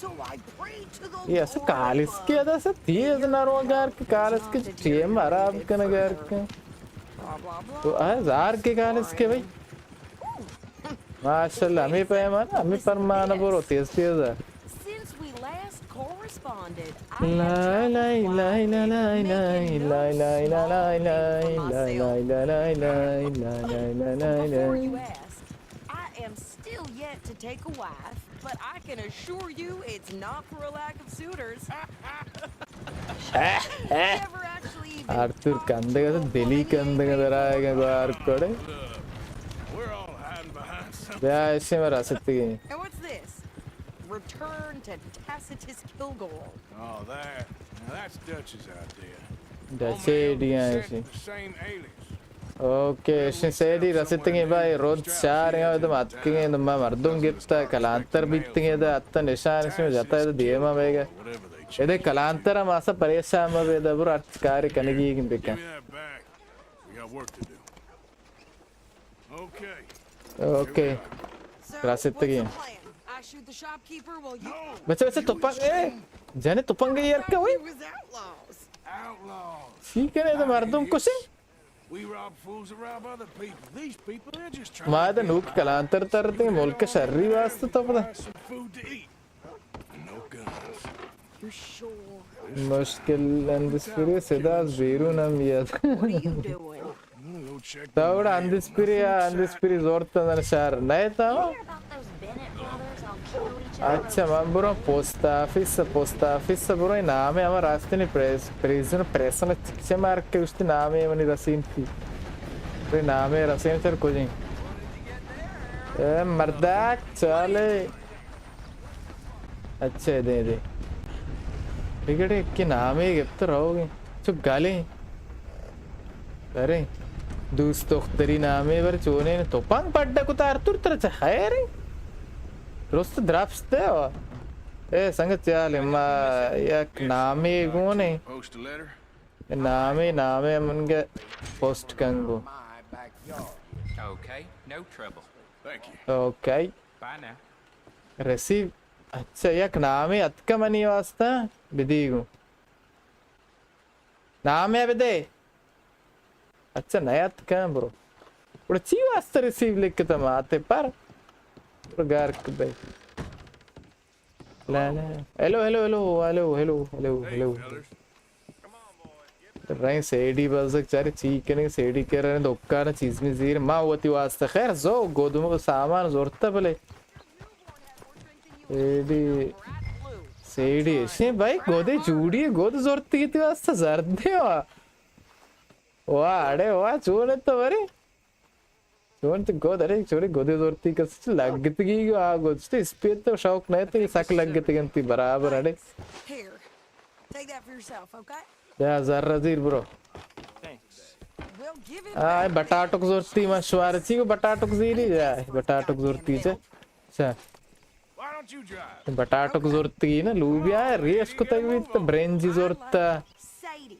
so I pray to the Lord. Yes, कालिस के अदा से तीज नरोगार के कालिस के चेम आराम के नगर के तो ज़ार के कालिस के भाई माशाल्लाह हमें पे माना हमें परमाना बोलो तेज I am still yet to take a wife, but I can assure you it's not for a lack of suitors. Arthur कंधे का तो दिली कंधे का दरा है क्या बार कोड़े क्या ऐसे में रह सकती है And what's this? Return to Tacitus Kilgore. Oh, that's Dutch's idea. Dutch idea ऐसे. Okay, ऐसे सेडी रसितंगे भाई रोज चार हैं और तो मातकेंगे तो मैं मर्दों गिफ्ट है कलांतर बीतंगे तो अत्ता निशान इसमें जाता है तो दिए माँ बेगा. ये कलांतर हम आसा परेशान में बेदा बुरा कार्य करने की किन बेका. Okay, रसितंगे. बच्चे तोपंग जाने तोपंग यार क्या हुई ठीक है तो मर्दों को से माँ तो नूक कलांतर तरते मुल्क के शर्री वास्ते तो पता You sure? मुश्किल अंधस्पिरी सीधा ज़ीरो ना मिया What are you doing? तावड़ा अंधस्पिरी जोर तंदर शहर नहीं था अच्छा मैं बुरा पोस्ट ऑफिस बुरा नाम है हमारा रास्ते ने प्रेस ने चिक्चे मार के उसके नाम है मनी रसीन थी तो नाम है रसीन चल कुछ नहीं मर्दा चले अच्छे दे टिकट के नाम है गिफ्ट रहोगे चुप गाले अरे दोस्तों तेरी नाम है बर चोने ने तोपान पड्डा को तार तुर तरह है रे रोस्ट ड्राफ्ट दे ए संगत चाले मा एक नाम है कौन है नाम है मुनके पोस्ट कंगो Okay, no trouble. Thank you. Okay Bye now. Receive अच्छा एक नाम है अतका मनी वास्ता बिदीगु नाम है बिदे अच्छा नया अतका ब्रो उड़ ची वास्ता रिसीव लिख के तम आते पर गार के बे ला हेलो राई सेडी बजक चारे चीकने सेडी के रहे दोक्का ना चीज में जीर माँ होती वास्ता खैर जो गोदुम को सामान जोरता भले सेडी ऐसे भाई गोदे जूड़ी गोद जोरती की वास्ता जर्दे वाह अरे वाह चोरे तो बरे चोर तो गोद अरे चोरी गोदे जोरती कस लगती की आ गोद तो इस पे तो शौक नहीं तो ये सक लगती गंती बराबर अरे Here, take that for yourself, okay? या जर्रा जीर bro We'll give it I back. बटाटो को जोरती मशवारची को बटाटो को जीरी जाए बटाटो को जोरती चे अच्छा Why don't you drive? बटाटो को जोरती ना लूबिया रेस को तक भी तो ब्रेंजी जोरता Sadie.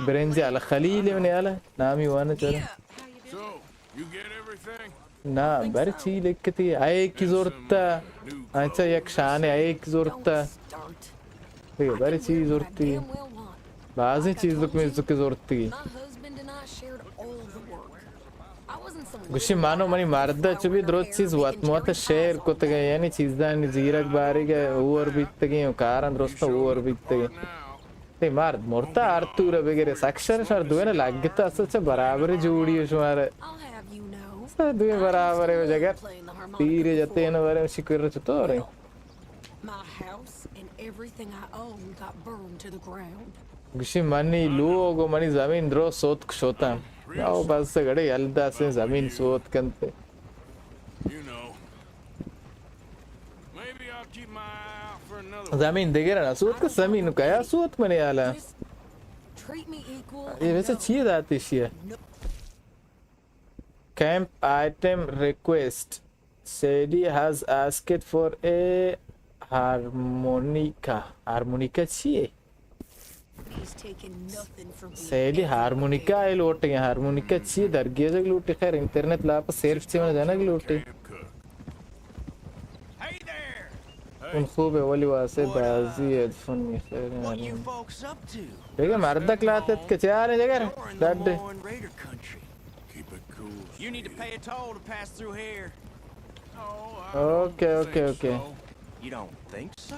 ब्रेंजी आला खलील में आला नामी वाना चला So, you get everything? ना बरची लेकती आये की जोरता अच्छा एक शाने आये की जोरता Start. ठीक है बरची जोरती Damn well want. बाज़ी चीज़ों में जो की जोरती My husband and I shared all the work. I wasn't some गुशी मानो मनी मारदा चुबी द्रोत चीज़ वात मोता शेयर को तक यानी चीज़ दानी जीरक बारी के ओवर बीत गई कारण द्रोस्ता ओवर बीत गई ते मार मोरता आर्तूर वगैरह साक्षर शर दुए ने लागता असच बराबर जोड़ी है शुमारे I'll have you know. दुए बराबर है वो जगह Playing the harmonica. तीरे जाते हैं ना बारे में शिकर चुतो रहे My house and everything I own got burned to the ground. गुशी मनी लोगो मनी ज़मीन द्रो सोत क्षोता याओ बस से गड़े यल्दा से ज़मीन सोत कंते You know. Maybe I'll keep my eye out for another. ज़मीन देखे ना सोत का ज़मीन का या सोत मने आला Treat me equal. ये वैसे चीज़ आती है Camp item request Sadie has asked for a harmonica चाहिए He's taking nothing from me. Sally harmonica है लोटे हैं हारमोनिका चाहिए दरगिया जग लोटे खैर इंटरनेट लाप सेल्फ से मैंने जाना कि लोटे Hey there! उन खूब है वाली वासे बाजी हेडफोन में खैर What you folks up to? देखा मर्दा क्लाते के चार है जगह You're in the डर Morin Raider country. Keep it cool. You need to pay a toll to pass through here. Okay okay okay You don't think so?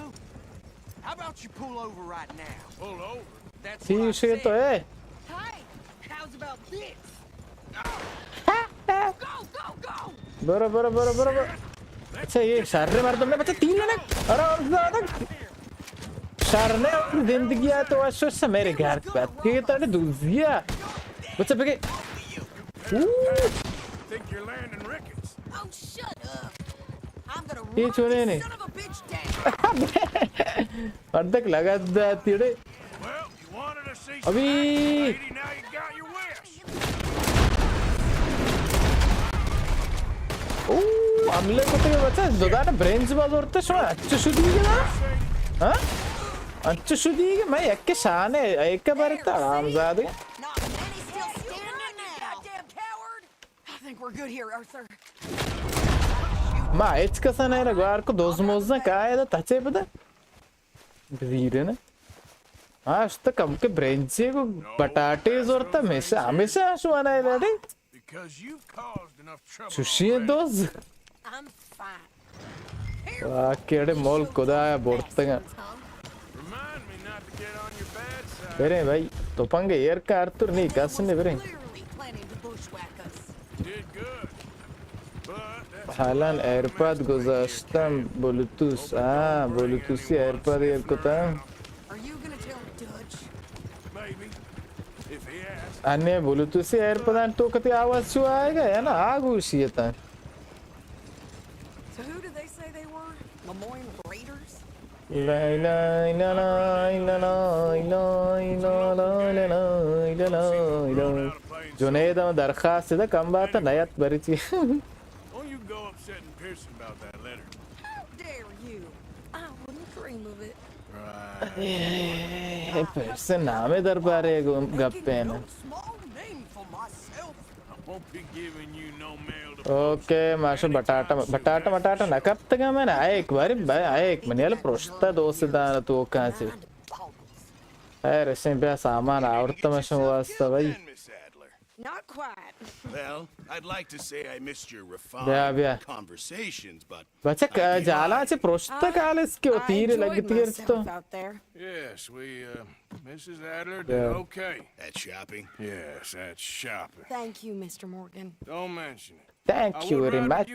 How about you pull over right now? Pull over. That's see what I उसे said. तो है Hey, how's about this? Go! बरो अच्छा ये शारने मार तुमने बच्चा तीन लेने अरे ज़्यादा शारने अपनी जिंदगी है तो अच्छे से मेरे घर पे आती है तारे दूसरिया बच्चा पे Think you're landing rickets? Oh, shut up. I'm gonna ये run चुने this नहीं son of a bitch down. अर्धक लगा जाती है Well, you wanted to see some अभी action, lady. Now you got your wish. ओह हमले को तो ये बच्चा दोबारा ब्रेन्स बाज और तो शुरू अच्छे शुद्धी के ना हाँ अच्छे शुद्धी के मैं एक के शान है एक के बारे तो आरामज़ादे Not many still standing now. Goddamn coward. I think we're good here, Arthur. मैं एच का सन है ना ग्वार को दोस्त मोज़ना क्या है तो तचे पता बीरे ना आज तक कम के ब्रेन्स को बटाटे जोरता हमेशा शुआना है लड़े Because you've caused enough trouble. सुशिये दोस्त I'm fine. वाह केड़े मॉल खुदा है बोर्तंगा Remind Bere bhai topanga air ka Arthur nahi kasne bere. حالا ایرپاد گذاشتم بلوتوث بلوتوثی ایرپاد یر کتا अन्य ब्लूटूथ से एयरपॉड आन तो कते आवाज छू आएगा है ना आगुशी है ता So who did they say they were? Lemoyne Raiders? ला ला ला ला ला ला ला ला ला ला ला जुनेद दरखास्त है कम बात है नयत बरी ची Don't you go upsetting Pearson about that letter. How dare you? I wouldn't dream of it. फिर से नामे दरबारे गप्पे ना ओके माशो बटाटा बटाटा बटाटा ना कब तक मैंने आए एक बार मैंने यार प्रोस्ता दोस्त दान तो कहाँ से अरे सिंपल सामान आवड़ता मैं शो वास्ता भाई Not quite. Well, I'd like to say I missed your refined conversations, but बच्चा जाला से प्रोस्ता कालेस क्यों तीर लगती है तो yes, Mrs. Adler did okay. That's shopping? Yes, that's shopping. Thank you, Mr. Morgan. Don't mention it. Thank you very much.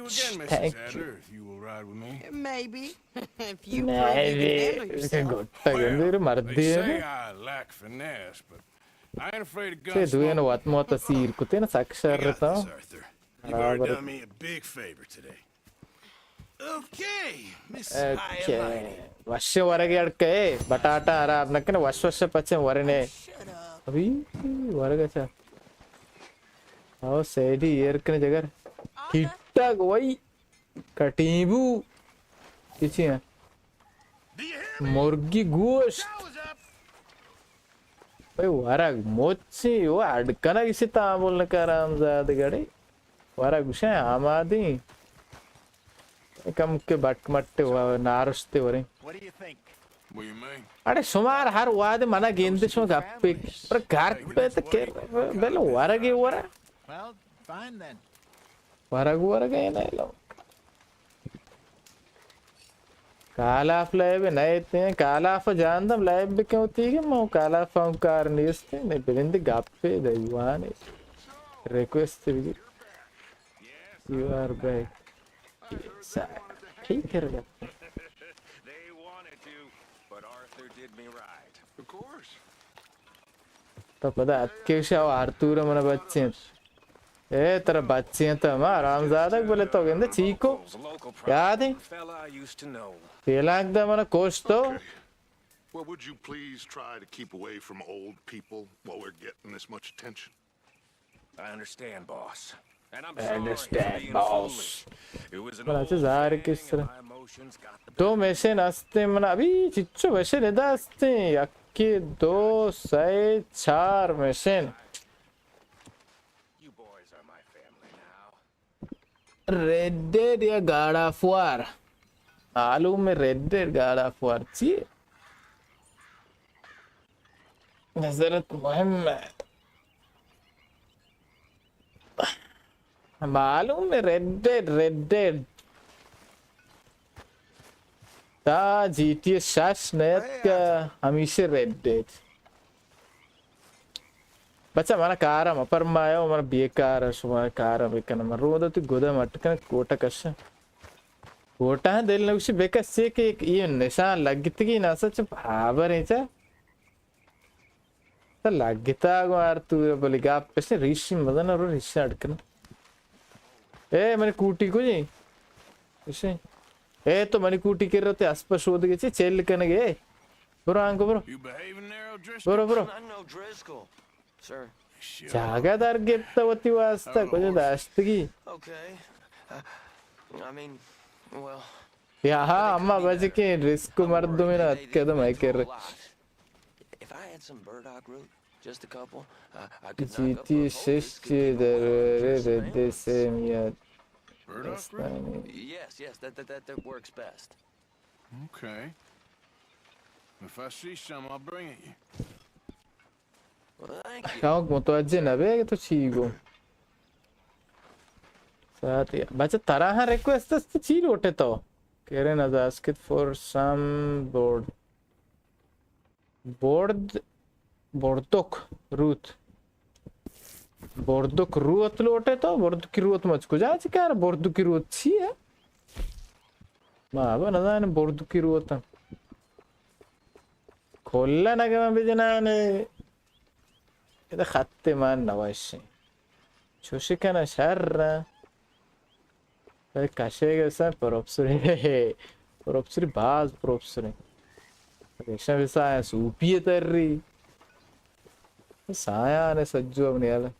Thank you. If you will ride with me. Maybe. If you prove you can handle yourself. They say I lack finesse, but I ain't afraid of guns. Do you know what more to see? Kutina sakshar rata. You've already done me a big favor today. Okay, Miss Highlighting. Washe warage adke batata arab nakne washwashe pache warne. Abhi warage cha. How sedi air kne jagar. Hitta goi katibu. किसी है मुर्गी गोश्त भाई वारग मोची वो अड़कना किसी ताबोलने का आरामजाद गड़े वारग उसे आमादी कम के बट मट्टे नारुस्ते वरे अरे सुमार हर वादे मना गेंदे शो गप्पे पर घर पे तो के बेलो वारग ये वारा वारग ये नहीं लो कालाफ लाइव नहीं इतने कालाफ जानदम लाइव भी क्यों होती है मैं कालाफ हम कार नहीं इसते नहीं बिलिंदे गापे दीवाने रिक्वेस्ट भी you are back ठीक है रे They wanted to, but Arthur did me right. Of course. तो पता के शाव आर्तुर मन बच्चे ए तेरा बच्चे तो हम आरामजादा बोले तो कहते चीको याद है Like them on a coast though. Well, would you please try to keep away from old people while we're getting this much attention? I understand, boss. And I'm I sorry understand, for being boss. foolish. It was an Well, old that's a thing, kiss. and my emotions got the दो machine आस्ते मना अभी चिच्चो machine इधर आस्ते यक्के दो साय चार machine You boys are my family now. Red Dead या God of War मालूम में Red Dead God of War चाहिए नजरत मुहिम है मालूम में Red Dead ता GTA 6 नयत का हमेशा Red Dead बच्चा माना कार हम पर माया हमारा बेकार है सुबह कार हम एक नंबर रोदा तो गोदा मटका कोटा कश कोटा है दिल ने उसे बेकार से कि ये निशान लगती की ना सच भावर है चा तो लगता है यार तू बोले कि आप पैसे रिश्ते मदन और रिश्ते अटकना मैंने कूटी को जी इसे तो मैंने कूटी कर रहे थे आसपास शोध के चेल करने गए ब्रो आंको ब्रो जागादार गिफ्ट वती वास्ता कुछ दास्त की यहाँ अम्मा बज के रिस्क मर दो मेरा के तो मैं कर जीती शिष्य दर से मियाँ Yes, that works best. Okay. If I see some, I'll bring it you. Calma, متوجه نبه تو چی گو ساعتی بچه تراها request است چی روته تو Karen has asked for some board بردوک روت بردوک روت لوटे तो बर्दू की रोत मुझको जा चिका यार बर्दू की रोत छी है माँ बना था ने बर्दू की रोत खोलना ना क्या मैं बिजना ने इधर खाते मान नवाशी चुशी क्या ना शर्रा अरे काशे के साथ प्रोप्सरी बाज प्रोप्सरी देखना भी साया सूपिये तर्री साया ने सज्जू अपने यार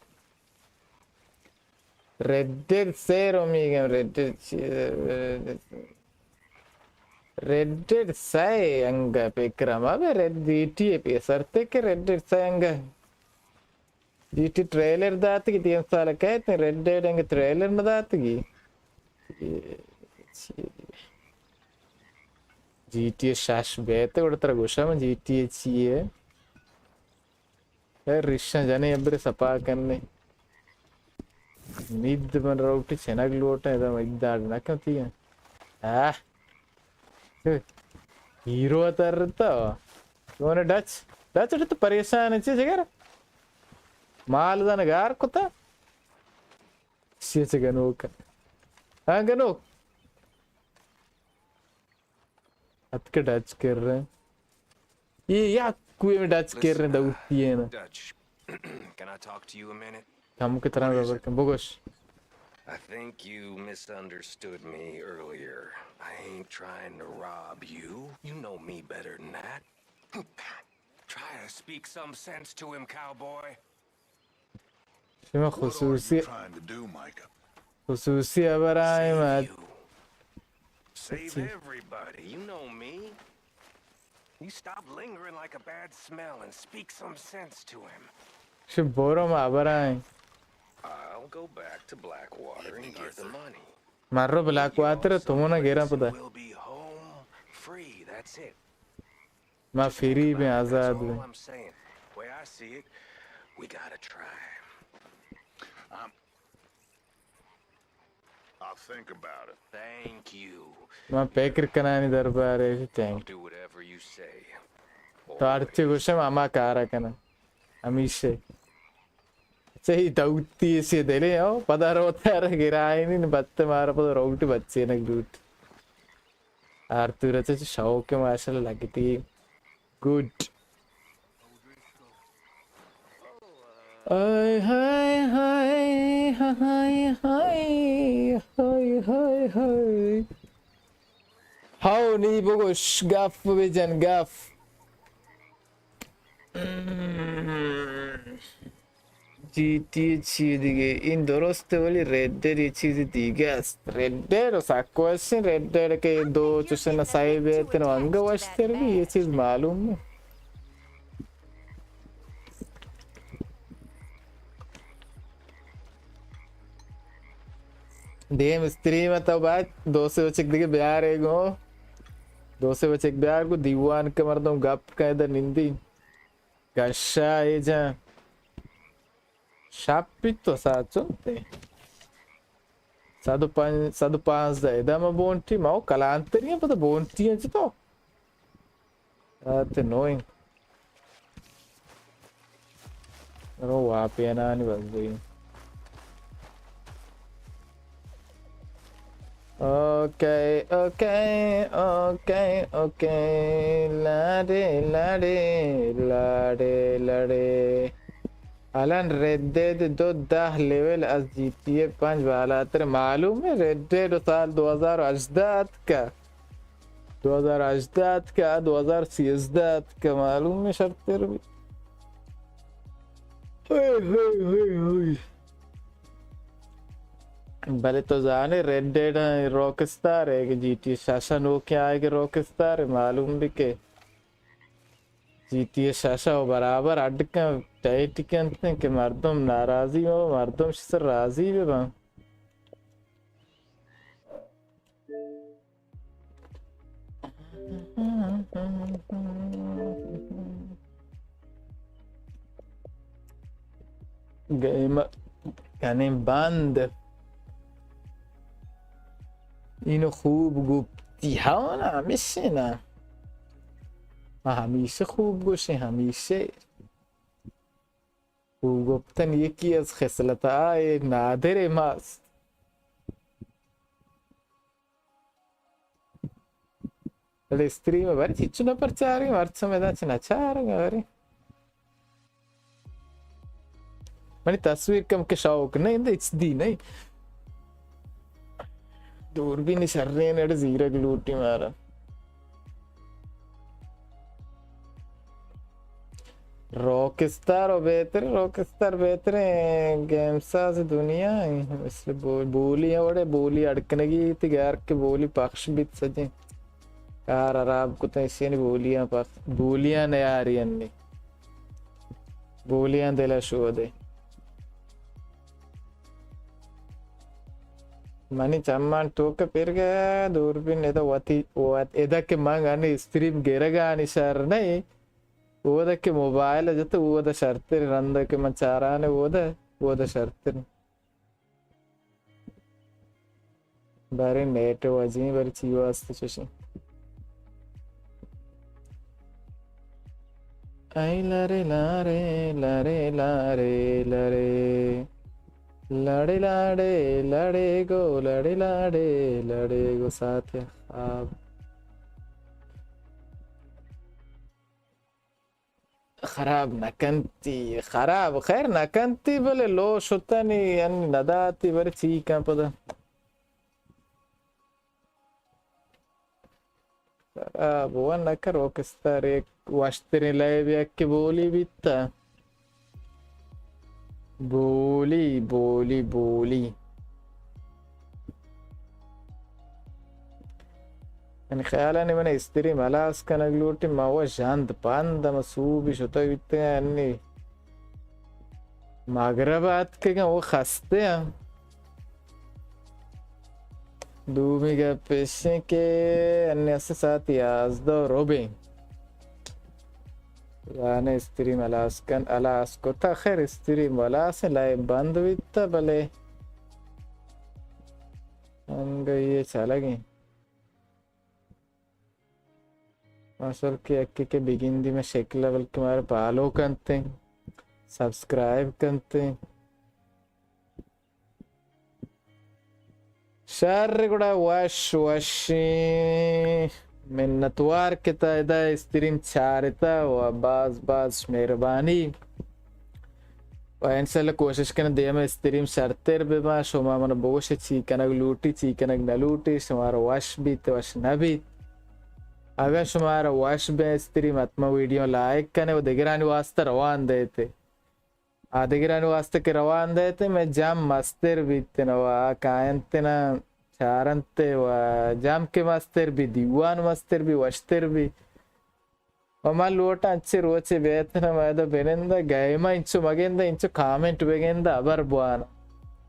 रेड्डेड सेरो मीगम रेड्डेड साय अंगा पेकराम अबे रेड जीटी पे सरते के रेड्डेड साय अंगा जीटी ट्रेलर दात की 3 साल कहते हैं रेड्डेड अंगा ट्रेलर न दात की जीटी शाश बेते उड़तर गुस्सा में जीटी चाहिए यार रिश्ता जाने अब्रे सपा करने नींद बन रहा उठी चेना ग्लोट है तो इधर ना क्यों थी हीरो अतर तो कौन है डच डच उठे तो परेशान है चीज़ क्या माल दान गार को था चीज़ गनो का हाँ गनो अत के डच कर रहे हैं ये या कुएं में डच कर रहे हैं दाऊती है ना Can I talk to you a minute? हम कितना व्यवहार करें बोगोश I think you misunderstood me earlier. I ain't trying to rob you. You know me better than that. Try to speak some sense to him, cowboy. شما خصوصي أبراي ما Save everybody. You know me. You stop lingering like a bad smell and speak some sense to him. شو بورو ما أبراي I'll go back to Blackwater and get the money. مرة Blackwater تمونا غيرا पता We'll be home free. That's it. ما free में आज़ाद में I'm saying, way I see it, we gotta try. I'll think about it. Thank you. ما فكر كناني درباري تانك Do whatever you say. तो आरती गुस्से मामा कारा कना हमेशा सही दाऊती से देले आओ पता रोता है गिराए नहीं बत्ते मारा पता रोटी बच्चे ने गुड आरती रचे शौक के माशाल्लाह लगी थी good hi hi hi hi hi hi hi hi how नहीं बोगोश गाफ विजन गाफ जीटी चीज़िगे इन दोनों वाली रेड्डेड ये चीज़ दिगे रेड्डेड और साक्वेशन रेड्डेड के दो चुशन साइब है तेरे वांगा वास्ते भी ये चीज़ मालूम है देम स्त्री में तो बात 2 से बच्चे दिखे बिहार है गो 2 से बच्चे बिहार को दीवान के मर्दों गप का इधर निंदी गश्शा ये जा Shapito saachonte. Sadu pass da edama bonti mau kalantariya pada bonti anchi to. That's annoying. No wapi ana ni basdi. Okay, okay, okay, okay. Lade, lade, lade, lade. अलन Red Dead 10 level از جی T A 5 بالاتر معلومه red dead साल 2018 का 2018 का 2013 का मालूम है शर्त भी भले तो जाने रेड डेड रॉकस्टार है कि जीटी शासन हो क्या है कि रॉकस्टार है मालूम भी के जीटी शासा हो बराबर अटका टाइट करते हैं कि मर्दम नाराजी हो मर्दम से राजी भी बा गेम कने बंद इनो खूब गुप्ती ها ना हमेशा ना हमेशा खूब गोशे हमेशा وقبتن يكي از خصلتها نادر ماست الاستريم باري چيچو نا پرچاري مرچم ادا چنا چارنگ باري मनी तस्वीर कम के शौक नहीं इंदा इट्स दी नहीं दूर भी नहीं सर रहे ने जीरा ग्लूटी मारा रॉकस्टार बेहतर गेम्स से दुनिया इसलिए बोली बोली अड़कने की थी यार के बोली पक्ष भी सजे यार अराब को तो ऐसे नहीं बोलियां नहीं आ रही अन्नी बोलियां दिला शो दे मनी चम्मान टोक पेरगा दूरबीन एदा वती एदಕ್ಕೆ ಮಂಗನೆ ಸ್ಟ್ರೀಮ್ ಗೆರಗಾನಿ ಸರ್ ನೈ ಓದಕ್ಕೆ ಮೊಬೈಲ್ ಜೊತೆ ಓದ ಶರ್ತಿರಿ ರಂದಕ್ಕೆ ಮಂಚಾರಾನೆ ಓದ ಶರ್ತಿರಿ ಬಾರಿ ನೆಟ್ ವಜಿ ಬಾರಿ ಚೀವಾಸ್ತ ಚುಷಿ ಐ ಲರೆ ಲಾರೆ ಲರೆ ಲಾರೆ ಲರೆ लड़े लड़े गो साथ आप खराब नकंती खराब खैर नकंती बोले लो शुतनी अन नदाती बरे चीका पदा खराब वो नकर वो किस तरह वाश्तरी लाइव की बोली बीता बोली يعني خيالاني من استريم الاس كان اقلوتي ما هو جاند باندا مسوبي شو طيب يعني مغربات كان هو خسته دومي का पेशे के अन्य से साथ याज़दो रोबे أنا استريم ألاس كنت آخر استريم ألاس لا بند بيتا بله अंगा ये चला गए मास्टर के बिगिंदी में शेक लेवल के मारे फॉलो करते सब्सक्राइब करते शहर गुड़ा वाशी मिन्नतवार के तायदा स्त्रीम चारता व बाज मेहरबानी व इंशाल्लाह कोशिश करना दे में स्त्रीम शर्तेर बेमा शोमा मन बोश चीकनग लूटी चीकनग न लूटी शुमारा वाश भी तो वाश न भी अगर शुमारा वाश बे स्त्रीम आत्मा वीडियो लाइक करने वो दिगरानी वास्ते रवान देते दिगरानी वास्ते के रवान देते मैं जाम मस्तर बीते न वा कायंते ना चारंते व जाम के मस्तर भी दीवान मस्तर भी वस्तर भी वमा लोटा अच्छे रोचे बेतना मैदा बेनेंदा गैमा इंचो मगेंदा इंचो कमेंट बेगेंदा अबर बुआना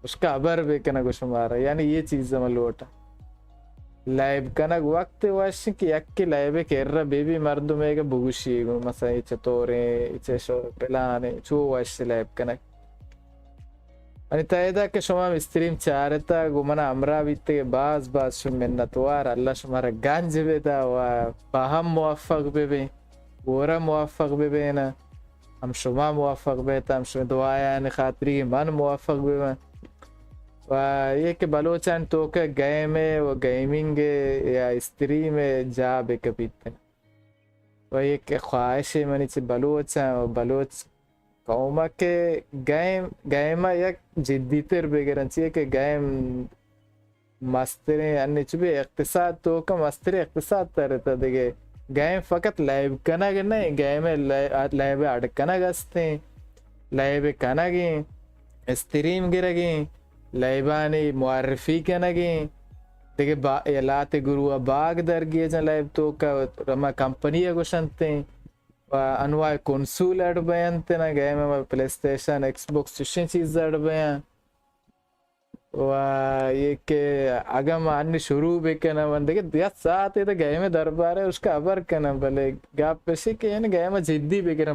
उसका अबर बेकना कुछ मारा यानी ये चीज़ में लोटा लाइव कना वक्त वाशी की यक्की लाइव केर्रा बेबी मर्दु में के बुगुशी मसा इचे तोरे इचे शो पेलाने चो वाशी लाइव कना आणि तायदा के शुमा स्ट्रीम चारता गुमना अमरावती के बाज शुमेन्नतवार अल्लाह शुमारा गांज बेदा व पहम मुवफ़्फ़क़ बेबे वोरा मुवफ़्फ़क़ बेबे ना हम शुमा मुवफ़्फ़क़ बेता हम शुमा दुआया ने खातरी मन मुवफ़्फ़क़ बेबे व ये के बलोचान तो के गए में वो गेमिंग या स्ट्रीम में जा बेकबीते व ये के ख्वाहिश मनी से बलोचा बलोच कौमा के गेम एक जिद्दी तर बेगरंची के गेम मस्तरे अन्य चुबे इक़्तिसाद तो का मस्तरे इक़्तिसाद तरता देगे गेम फ़कत लाइव कना के नहीं गेम लाइव अड़कना गस्ते लाइव कना के स्ट्रीम गिरगे लाइबानी मुआरफी कना के देगे लाते गुरु बाग दरगिए जन लाइव तो का रमा कंपनी को शंते अनवाय कंसोल ऐड बयान ते ना गए में प्लेस्टेशन एक्सबॉक्स चुशन चीज़ ऐड बयान ये के अगम अन्य शुरू भी करना बंदे के दिया साथ ये तो गए में दरबार है उसका अबर करना भले गाप पैसे के यानी गए में जिद्दी भी करना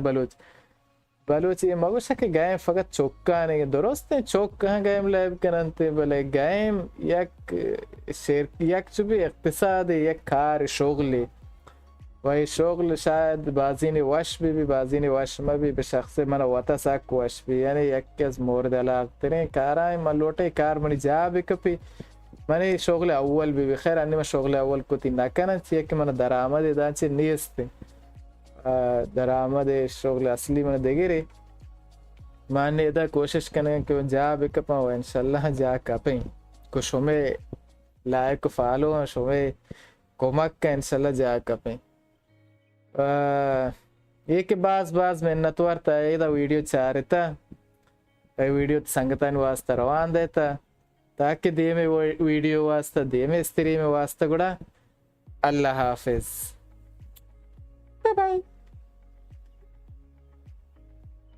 बलोच ये मगुशा के गए फकत चौका नहीं दोस्त हैं चौक कहाँ गए में लाइव करते भले गए यक शेर यक चुबी इक़्तिसाद यक कार शोगली وهي شغل شاید بازینی وش بی بازینی وش ما بی به شخص من وطا ساک وش بی یعنی یکی از مورد علاقه کارای من لوٹه کار منی جا بکپی منی شغل اول بی خیر انی من شغل اول کتی نکنه چیه که من درآمد دانچه نیست درآمد شغل اصلی من دیگری من ایدا کوشش کنه که جا بکپم و انشالله جا کپیم کو شما لایک فالو شما کمک که انشالله جا کپیم एक बाज मेहनत वर्ता इदा वीडियो चारता वीडियो संगतान वास्ता रवान देता ताकि दे में वीडियो वास्ता दे में स्त्री में वास्ता गुड़ा अल्लाह हाफिज बाय बाय